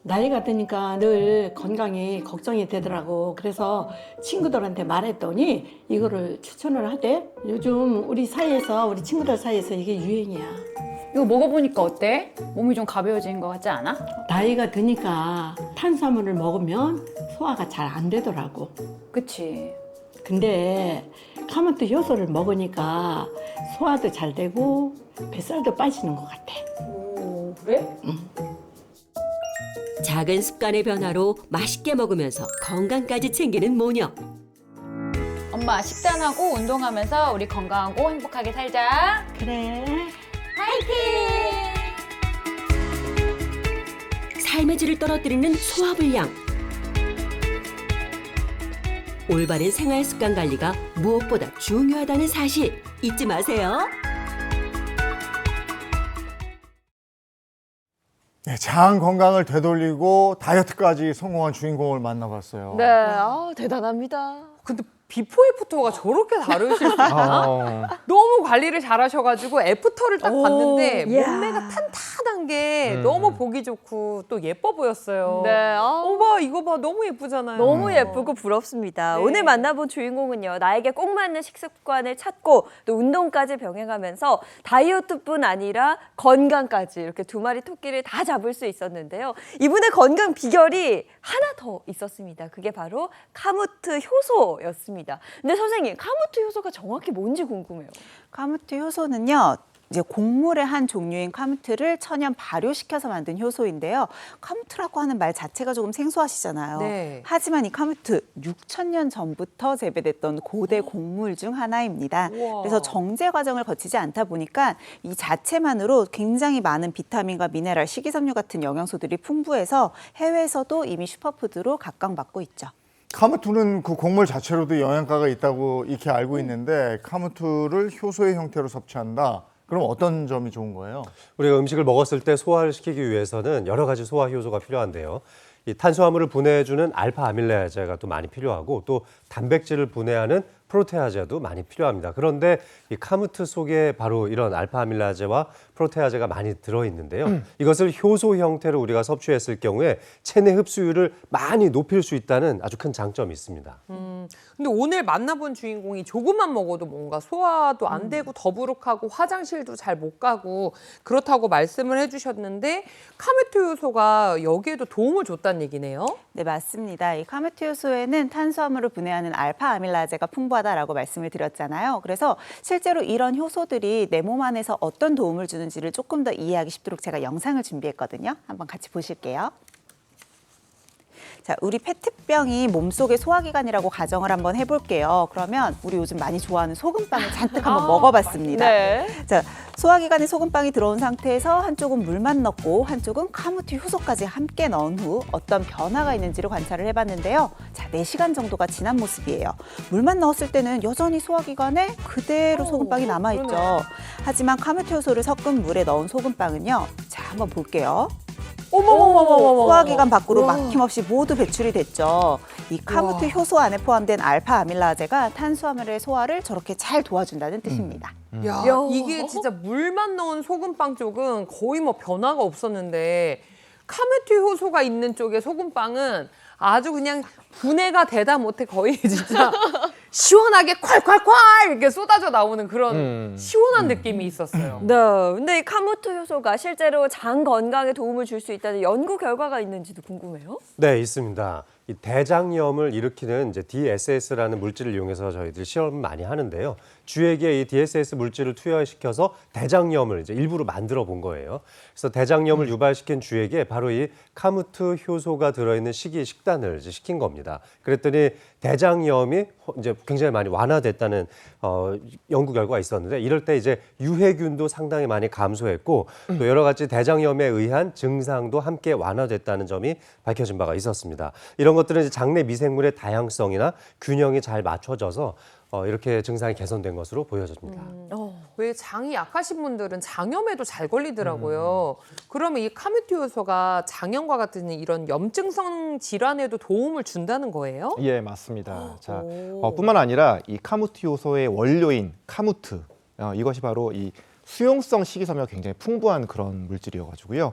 나이가 드니까 늘 건강이 걱정이 되더라고. 그래서 친구들한테 말했더니 이거를 추천을 하대. 요즘 우리 사이에서, 우리 친구들 사이에서 이게 유행이야. 이거 먹어보니까 어때? 몸이 좀 가벼워진 것 같지 않아? 나이가 드니까 탄수화물을 먹으면 소화가 잘 안 되더라고. 그치. 근데 카모트 효소를 먹으니까 소화도 잘 되고 뱃살도 빠지는 것 같아. 그래? 작은 습관의 변화로 맛있게 먹으면서 건강까지 챙기는 모녀. 엄마 식단하고 운동하면서 우리 건강하고 행복하게 살자. 그래. 삶의 질을 떨어뜨리는 소화불량. 올바른 생활 습관 관리가 무엇보다 중요하다는 사실 잊지 마세요. 네, 장 건강을 되돌리고 다이어트까지 성공한 주인공을 만나봤어요. 네, 아, 대단합니다. 근데 비포 애프터가 저렇게 다르실 수 있나? 너무 관리를 잘하셔가지고 애프터를 딱 봤는데 이야. 몸매가 탄탄한 게 너무 보기 좋고 또 예뻐 보였어요. 네, 아. 봐 이거 봐 너무 예쁘잖아요. 너무 예쁘고 부럽습니다. 네. 오늘 만나본 주인공은요. 나에게 꼭 맞는 식습관을 찾고 또 운동까지 병행하면서 다이어트뿐 아니라 건강까지 이렇게 두 마리 토끼를 다 잡을 수 있었는데요. 이분의 건강 비결이 하나 더 있었습니다. 그게 바로 카무트 효소였습니다. 근데 선생님, 카무트 효소가 정확히 뭔지 궁금해요. 카무트 효소는요. 이제 곡물의 한 종류인 카무트를 천연 발효시켜서 만든 효소인데요. 카무트라고 하는 말 자체가 조금 생소하시잖아요. 네. 하지만 이 카무트 6,000년 전부터 재배됐던 고대 곡물 중 하나입니다. 우와. 그래서 정제 과정을 거치지 않다 보니까 이 자체만으로 굉장히 많은 비타민과 미네랄, 식이섬유 같은 영양소들이 풍부해서 해외에서도 이미 슈퍼푸드로 각광받고 있죠. 카무트는 그 곡물 자체로도 영양가가 있다고 이렇게 알고 있는데 카무트를 효소의 형태로 섭취한다. 그럼 어떤 점이 좋은 거예요? 우리가 음식을 먹었을 때 소화를 시키기 위해서는 여러 가지 소화 효소가 필요한데요. 이 탄수화물을 분해해주는 알파 아밀라제가 또 많이 필요하고 또 단백질을 분해하는 프로테아제도 많이 필요합니다. 그런데 이 카무트 속에 바로 이런 알파 아밀라제와 프로테아제가 많이 들어있는데요. 이것을 효소 형태로 우리가 섭취했을 경우에 체내 흡수율을 많이 높일 수 있다는 아주 큰 장점이 있습니다. 근데 오늘 만나본 주인공이 조금만 먹어도 뭔가 소화도 안 되고 더부룩하고 화장실도 잘 못 가고 그렇다고 말씀을 해주셨는데 카무트 효소가 여기에도 도움을 줬다는 얘기네요. 네, 맞습니다. 이 카무트 효소에는 탄수화물을 분해하는 알파 아밀라제가 풍부하다라고 말씀을 드렸잖아요. 그래서 실제로 이런 효소들이 내 몸 안에서 어떤 도움을 주는지를 조금 더 이해하기 쉽도록 제가 영상을 준비했거든요. 한번 같이 보실게요. 자, 우리 페트병이 몸속의 소화기관이라고 가정을 한번 해볼게요. 그러면 우리 요즘 많이 좋아하는 소금빵을 잔뜩 한번 먹어봤습니다. 네. 자, 소화기관에 소금빵이 들어온 상태에서 한쪽은 물만 넣고 한쪽은 카무트 효소까지 함께 넣은 후 어떤 변화가 있는지를 관찰을 해봤는데요. 자, 4시간 정도가 지난 모습이에요. 물만 넣었을 때는 여전히 소화기관에 그대로 소금빵이 남아있죠. 하지만 카무트 효소를 섞은 물에 넣은 소금빵은요. 자, 한번 볼게요. 소화기관 밖으로 막힘없이 모두 배출이 됐죠. 이 카무트 효소 안에 포함된 알파 아밀라제가 탄수화물의 소화를 저렇게 잘 도와준다는 뜻입니다. 야, 이게 진짜 물만 넣은 소금빵 쪽은 거의 뭐 변화가 없었는데 카무트 효소가 있는 쪽의 소금빵은 아주 그냥 분해가 되다 못해 거의 진짜 시원하게 콸콸콸 이렇게 쏟아져 나오는 그런 시원한 느낌이 있었어요. 네, 근데 이 카무트 효소가 실제로 장 건강에 도움을 줄 수 있다는 연구 결과가 있는지도 궁금해요. 네, 있습니다. 이 대장염을 일으키는 이제 DSS라는 물질을 이용해서 저희들이 실험을 많이 하는데요. 쥐에게 이 DSS 물질을 투여시켜서 대장염을 이제 일부러 만들어 본 거예요. 그래서 대장염을 유발시킨 쥐에게 바로 이 카무트 효소가 들어있는 식단을 이제 시킨 겁니다. 그랬더니 대장염이 이제 굉장히 많이 완화됐다는 연구 결과가 있었는데 이럴 때 이제 유해균도 상당히 많이 감소했고 또 여러 가지 대장염에 의한 증상도 함께 완화됐다는 점이 밝혀진 바가 있었습니다. 이런 것들은 이제 장내 미생물의 다양성이나 균형이 잘 맞춰져서 이렇게 증상이 개선된 것으로 보여집니다. 왜 장이 약하신 분들은 장염에도 잘 걸리더라고요. 그러면 이 카무트 효소가 장염과 같은 이런 염증성 질환에도 도움을 준다는 거예요? 예, 맞습니다. 자, 뿐만 아니라 이 카무트 효소의 원료인 카무트 이것이 바로 이 수용성 식이섬유가 굉장히 풍부한 그런 물질이어가지고요.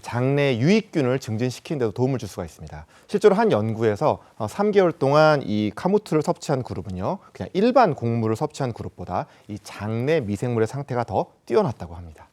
장내 유익균을 증진시키는 데도 도움을 줄 수가 있습니다. 실제로 한 연구에서 3개월 동안 이 카무트를 섭취한 그룹은요, 그냥 일반 곡물을 섭취한 그룹보다 이 장내 미생물의 상태가 더 뛰어났다고 합니다.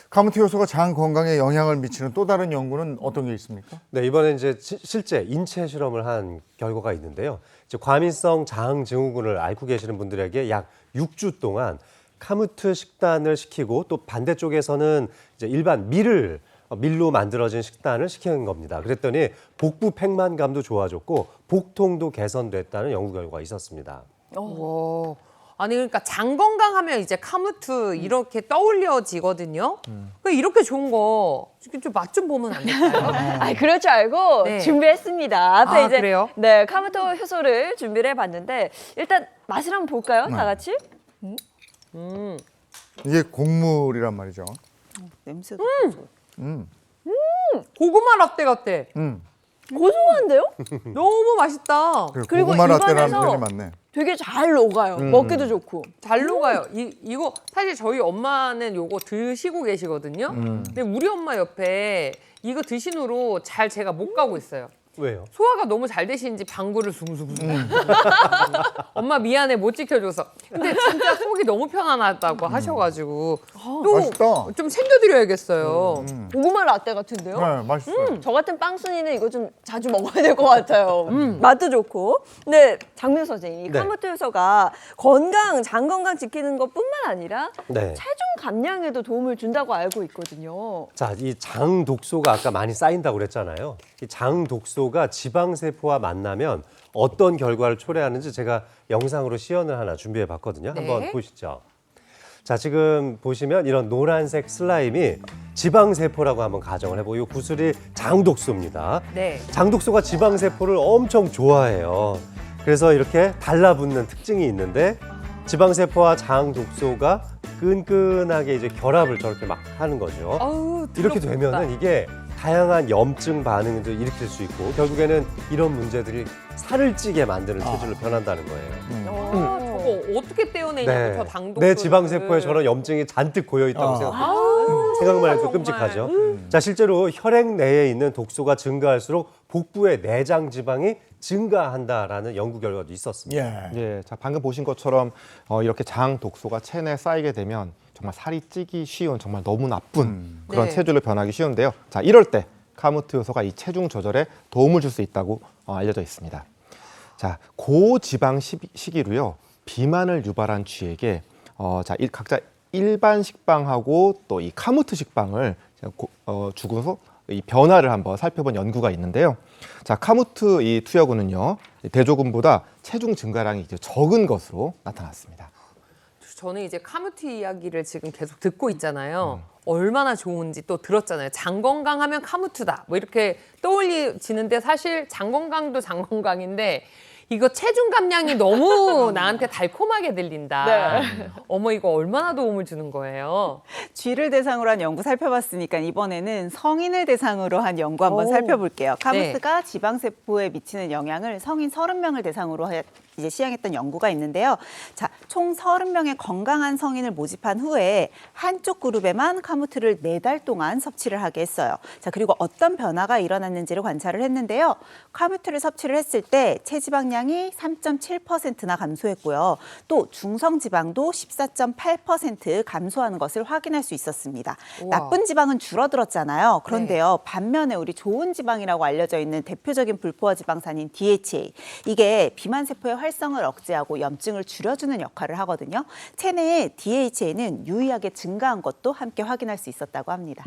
카무트 효소가 장 건강에 영향을 미치는 또 다른 연구는 어떤 게 있습니까? 네, 이번에 이제 실제 인체 실험을 한 결과가 있는데요. 이제 과민성 장 증후군을 앓고 계시는 분들에게 약 6주 동안 카무트 식단을 시키고 또 반대쪽에서는 이제 일반 밀로 만들어진 식단을 시키는 겁니다. 그랬더니 복부 팽만감도 좋아졌고 복통도 개선됐다는 연구 결과가 있었습니다. 오. 아니 그러니까 장 건강하면 이제 카무트 이렇게 떠올려지거든요. 그 이렇게 좋은 거 좀 맛 좀 보면 안 될까요? 아, 그럴 줄 알고 네. 준비했습니다. 앞에 아, 이제 그래요? 네, 카무토 효소를 준비를 해봤는데 일단 맛을 한번 볼까요? 다 같이? 이게 곡물이란 말이죠. 냄새도 좋아요. 고구마 라떼 같아. 고소한데요? 너무 맛있다. 그리고 고구마 라떼라는 입안에서 표현이 맞네. 되게 잘 녹아요. 먹기도 좋고. 잘 녹아요. 이거 사실 저희 엄마는 요거 드시고 계시거든요. 근데 우리 엄마 옆에 이거 드신 후로 잘 제가 못 가고 있어요. 왜요? 소화가 너무 잘 되시는지 방구를 숭숭숭. 엄마 미안해 못 지켜줘서. 근데 진짜 속이 너무 편안하다고 하셔가지고 또 맛있다. 좀 챙겨드려야겠어요. 고구마 라떼 같은데요? 네, 맛있어요. 저 같은 빵순이는 이거 좀 자주 먹어야 될 것 같아요. 맛도 좋고. 근데 장민 선생님, 이 네. 카무토 효소가 장 건강 지키는 것뿐만 아니라 네. 체중 감량에도 도움을 준다고 알고 있거든요. 자, 이 장 독소가 아까 많이 쌓인다고 그랬잖아요. 이 장 독소가 지방 세포와 만나면 어떤 결과를 초래하는지 제가 영상으로 시연을 하나 준비해 봤거든요. 네. 한번 보시죠. 자, 지금 보시면 이런 노란색 슬라임이 지방 세포라고 한번 가정을 해보고 이 구슬이 장 독소입니다. 네. 장 독소가 지방 세포를 엄청 좋아해요. 그래서 이렇게 달라붙는 특징이 있는데 지방 세포와 장 독소가 끈끈하게 이제 결합을 저렇게 막 하는 거죠. 아우, 이렇게 들어보다. 되면은 이게 다양한 염증 반응도 일으킬 수 있고 결국에는 이런 문제들이 살을 찌게 만드는 체질로 변한다는 거예요. 저거 어떻게 떼어내냐고 저 당독. 내 지방 세포에 저런 염증이 잔뜩 고여 있다고 생각만 해도 끔찍하죠. 자, 실제로 혈액 내에 있는 독소가 증가할수록 복부의 내장 지방이 증가한다라는 연구 결과도 있었습니다. 예, 자 방금 보신 것처럼 이렇게 장 독소가 체내에 쌓이게 되면 정말 살이 찌기 쉬운 정말 너무 나쁜 그런 네. 체질로 변하기 쉬운데요. 자 이럴 때 카무트 효소가 이 체중 조절에 도움을 줄 수 있다고 알려져 있습니다. 자 고지방 식이로요 비만을 유발한 쥐에게 각자 일반 식빵하고 또 이 카무트 식빵을 주고서 이 변화를 한번 살펴본 연구가 있는데요. 자, 카무트 이 투여군은요, 대조군보다 체중 증가량이 이제 적은 것으로 나타났습니다. 저는 이제 카무트 이야기를 지금 계속 듣고 있잖아요. 얼마나 좋은지 또 들었잖아요. 장 건강하면 카무트다. 뭐 이렇게 떠올리지는데 사실 장 건강도 장 건강인데 이거 체중 감량이 너무 나한테 달콤하게 들린다. 네. 어머 이거 얼마나 도움을 주는 거예요? 쥐를 대상으로 한 연구 살펴봤으니까 이번에는 성인을 대상으로 한 연구 한번 살펴볼게요. 카무트가 지방세포에 미치는 영향을 성인 30명을 대상으로 이제 시행했던 연구가 있는데요. 자, 총 30명의 건강한 성인을 모집한 후에 한쪽 그룹에만 카무트를 4달 동안 섭취를 하게 했어요. 자, 그리고 어떤 변화가 일어났는지를 관찰을 했는데요. 카무트를 섭취를 했을 때 체지방량이 3.7%나 감소했고요. 또 중성지방도 14.8% 감소하는 것을 확인할 수 있었습니다. 우와. 나쁜 지방은 줄어들었잖아요. 그런데요, 반면에 우리 좋은 지방이라고 알려져 있는 대표적인 불포화 지방산인 DHA, 이게 비만 세포의 활성을 억제하고 염증을 줄여주는 역할을 하거든요. 체내의 DHA는 유의하게 증가한 것도 함께 확인할 수 있었다고 합니다.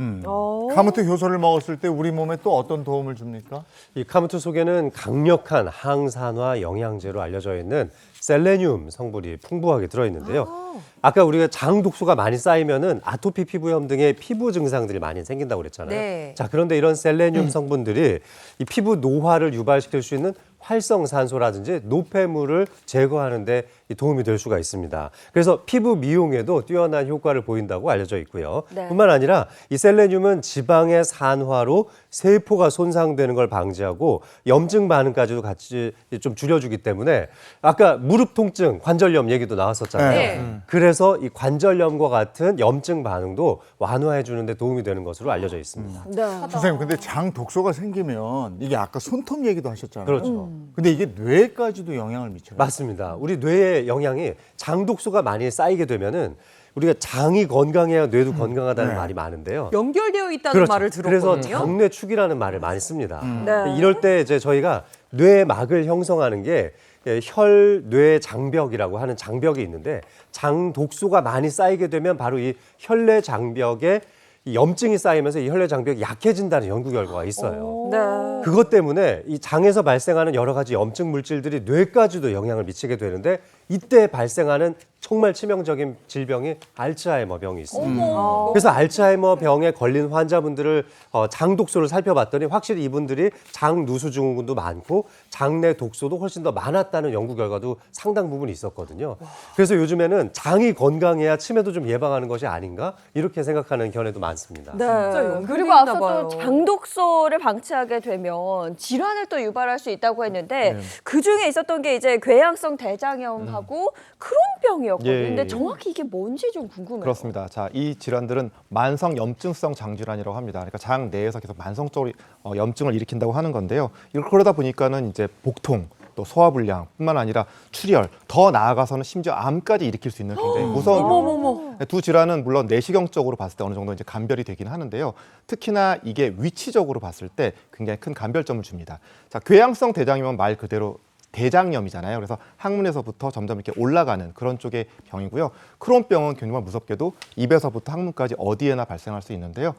카무트 효소를 먹었을 때 우리 몸에 또 어떤 도움을 줍니까? 이 카무트 속에는 강력한 항산화 영양제로 알려져 있는 셀레늄 성분이 풍부하게 들어있는데요. 아까 우리가 장 독소가 많이 쌓이면은 아토피 피부염 등의 피부 증상들이 많이 생긴다고 그랬잖아요. 네. 자, 그런데 이런 셀레늄 성분들이 이 피부 노화를 유발시킬 수 있는 활성산소라든지 노폐물을 제거하는 데 도움이 될 수가 있습니다. 그래서 피부 미용에도 뛰어난 효과를 보인다고 알려져 있고요. 네. 뿐만 아니라 이 셀레늄은 지방의 산화로 세포가 손상되는 걸 방지하고 염증 반응까지도 같이 좀 줄여주기 때문에 아까 무릎 통증, 관절염 얘기도 나왔었잖아요. 네. 그래서 이 관절염과 같은 염증 반응도 완화해 주는 데 도움이 되는 것으로 알려져 있습니다. 선생님, 근데 장 독소가 생기면 이게 아까 손톱 얘기도 하셨잖아요. 그렇죠. 근데 이게 뇌까지도 영향을 미쳐요. 맞습니다. 우리 뇌의 영향이 장 독소가 많이 쌓이게 되면은 우리가 장이 건강해야 뇌도 건강하다는 말이 많는데요. 연결되어 있다는 그렇죠. 말을 들었거든요. 그래서 장뇌축이라는 말을 많이 씁니다. 네. 이럴 때 이제 저희가 뇌막을 형성하는 게 혈뇌 장벽이라고 하는 장벽이 있는데 장 독소가 많이 쌓이게 되면 바로 이 혈내 장벽에 이 염증이 쌓이면서 이 혈내 장벽이 약해진다는 연구 결과가 있어요. 네. 그것 때문에 이 장에서 발생하는 여러 가지 염증 물질들이 뇌까지도 영향을 미치게 되는데 이때 발생하는 정말 치명적인 질병이 알츠하이머 병이 있습니다. 그래서 알츠하이머 병에 걸린 환자분들을 장 독소를 살펴봤더니 확실히 이분들이 장 누수 증후군도 많고 장내 독소도 훨씬 더 많았다는 연구 결과도 상당 부분 있었거든요. 그래서 요즘에는 장이 건강해야 치매도 좀 예방하는 것이 아닌가 이렇게 생각하는 견해도 많습니다. 네. 연결돼 그리고 있나 앞서 봐요. 또 장독소를 방치하게 되면 질환을 또 유발할 수 있다고 했는데 그 중에 있었던 게 이제 궤양성 대장염하고 크론병이었거든요. 예. 근데 정확히 이게 뭔지 좀 궁금해요. 그렇습니다. 자, 이 질환들은 만성 염증성 장질환이라고 합니다. 그러니까 장 내에서 계속 만성적으로 염증을 일으킨다고 하는 건데요. 그러다 보니까는 이제 복통, 또 소화불량뿐만 아니라 출혈, 더 나아가서는 심지어 암까지 일으킬 수 있는 굉장히 무서운 두 질환은 물론 내시경적으로 봤을 때 어느 정도 이제 감별이 되긴 하는데요. 특히나 이게 위치적으로 봤을 때 굉장히 큰 감별점을 줍니다. 자, 궤양성 대장염은 말 그대로 대장염이잖아요. 그래서 항문에서부터 점점 이렇게 올라가는 그런 쪽의 병이고요. 크론병은 정말 무섭게도 입에서부터 항문까지 어디에나 발생할 수 있는데요.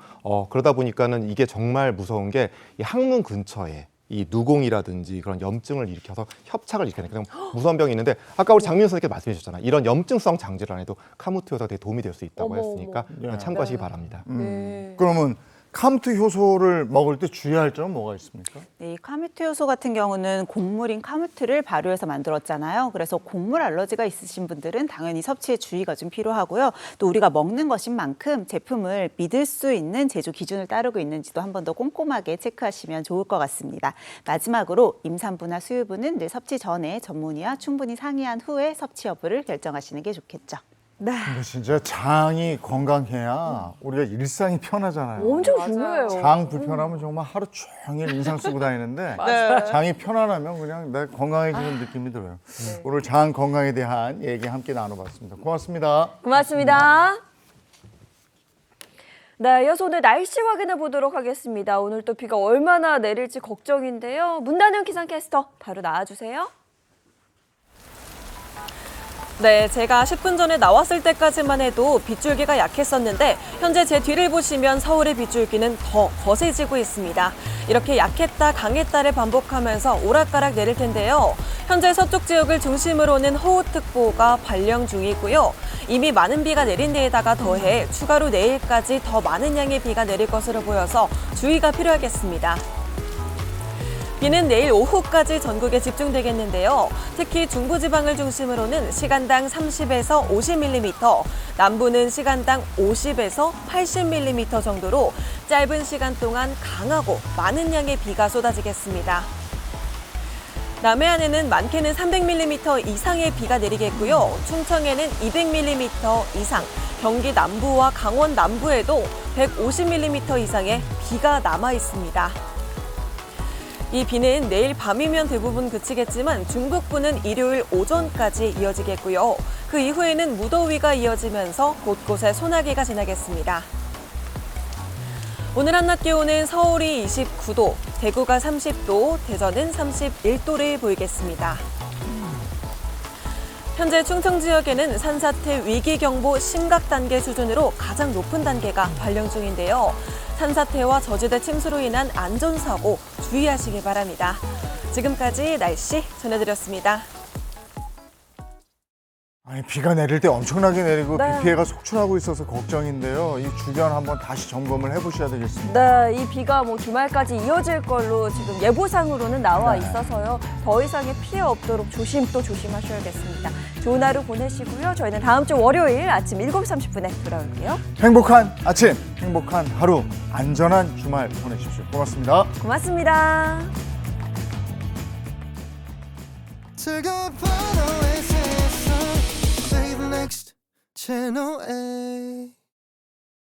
그러다 보니까는 이게 정말 무서운 게 이 항문 근처에 이 누공이라든지 그런 염증을 일으켜서 협착을 일으키는 그런 무서운 병이 있는데 아까 우리 장민호 선생님께서 말씀해 주셨잖아요. 이런 염증성 장질환에도 카무트 효소가 되게 도움이 될 수 있다고 했으니까 참고하시기 바랍니다. 그러면 카무트 효소를 먹을 때 주의할 점은 뭐가 있습니까? 네, 이 카무트 효소 같은 경우는 곡물인 카무트를 발효해서 만들었잖아요. 그래서 곡물 알러지가 있으신 분들은 당연히 섭취에 주의가 좀 필요하고요. 또 우리가 먹는 것인 만큼 제품을 믿을 수 있는 제조 기준을 따르고 있는지도 한 번 더 꼼꼼하게 체크하시면 좋을 것 같습니다. 마지막으로 임산부나 수유부는 늘 섭취 전에 전문의와 충분히 상의한 후에 섭취 여부를 결정하시는 게 좋겠죠. 네. 근데 진짜 장이 건강해야 우리가 일상이 편하잖아요. 엄청 중요해요. 장 불편하면 정말 하루 종일 인상 쓰고 다니는데 장이 편안하면 그냥 내 건강해지는 느낌이 들어요. 오늘 장 건강에 대한 얘기 함께 나눠봤습니다. 고맙습니다. 고맙습니다. 네, 이어서 오늘 날씨 확인해 보도록 하겠습니다. 오늘 또 비가 얼마나 내릴지 걱정인데요. 문다는 기상캐스터 바로 나와주세요. 네, 제가 10분 전에 나왔을 때까지만 해도 빗줄기가 약했었는데 현재 제 뒤를 보시면 서울의 빗줄기는 더 거세지고 있습니다. 이렇게 약했다 강했다를 반복하면서 오락가락 내릴 텐데요. 현재 서쪽 지역을 중심으로는 호우특보가 발령 중이고요. 이미 많은 비가 내린 데에다가 더해 추가로 내일까지 더 많은 양의 비가 내릴 것으로 보여서 주의가 필요하겠습니다. 비는 내일 오후까지 전국에 집중되겠는데요. 특히 중부지방을 중심으로는 시간당 30에서 50mm, 남부는 시간당 50에서 80mm 정도로 짧은 시간 동안 강하고 많은 양의 비가 쏟아지겠습니다. 남해안에는 많게는 300mm 이상의 비가 내리겠고요. 충청에는 200mm 이상, 경기 남부와 강원 남부에도 150mm 이상의 비가 남아 있습니다. 이 비는 내일 밤이면 대부분 그치겠지만 중북부는 일요일 오전까지 이어지겠고요. 그 이후에는 무더위가 이어지면서 곳곳에 소나기가 지나겠습니다. 오늘 한낮 기온은 서울이 29도, 대구가 30도, 대전은 31도를 보이겠습니다. 현재 충청 지역에는 산사태 위기경보 심각 단계 수준으로 가장 높은 단계가 발령 중인데요. 산사태와 저지대 침수로 인한 안전사고 주의하시기 바랍니다. 지금까지 날씨 전해드렸습니다. 아니, 비가 내릴 때 엄청나게 내리고 네. 비 피해가 속출하고 있어서 걱정인데요. 이 주변 한번 다시 점검을 해보셔야 되겠습니다. 네, 이 비가 뭐 주말까지 이어질 걸로 지금 예보상으로는 나와 네. 있어서요. 더 이상의 피해 없도록 조심하셔야겠습니다. 좋은 하루 보내시고요. 저희는 다음 주 월요일 아침 7시 30분에 돌아올게요. 행복한 아침, 행복한 하루, 안전한 주말 보내십시오. 고맙습니다. 고맙습니다. Save next channel A.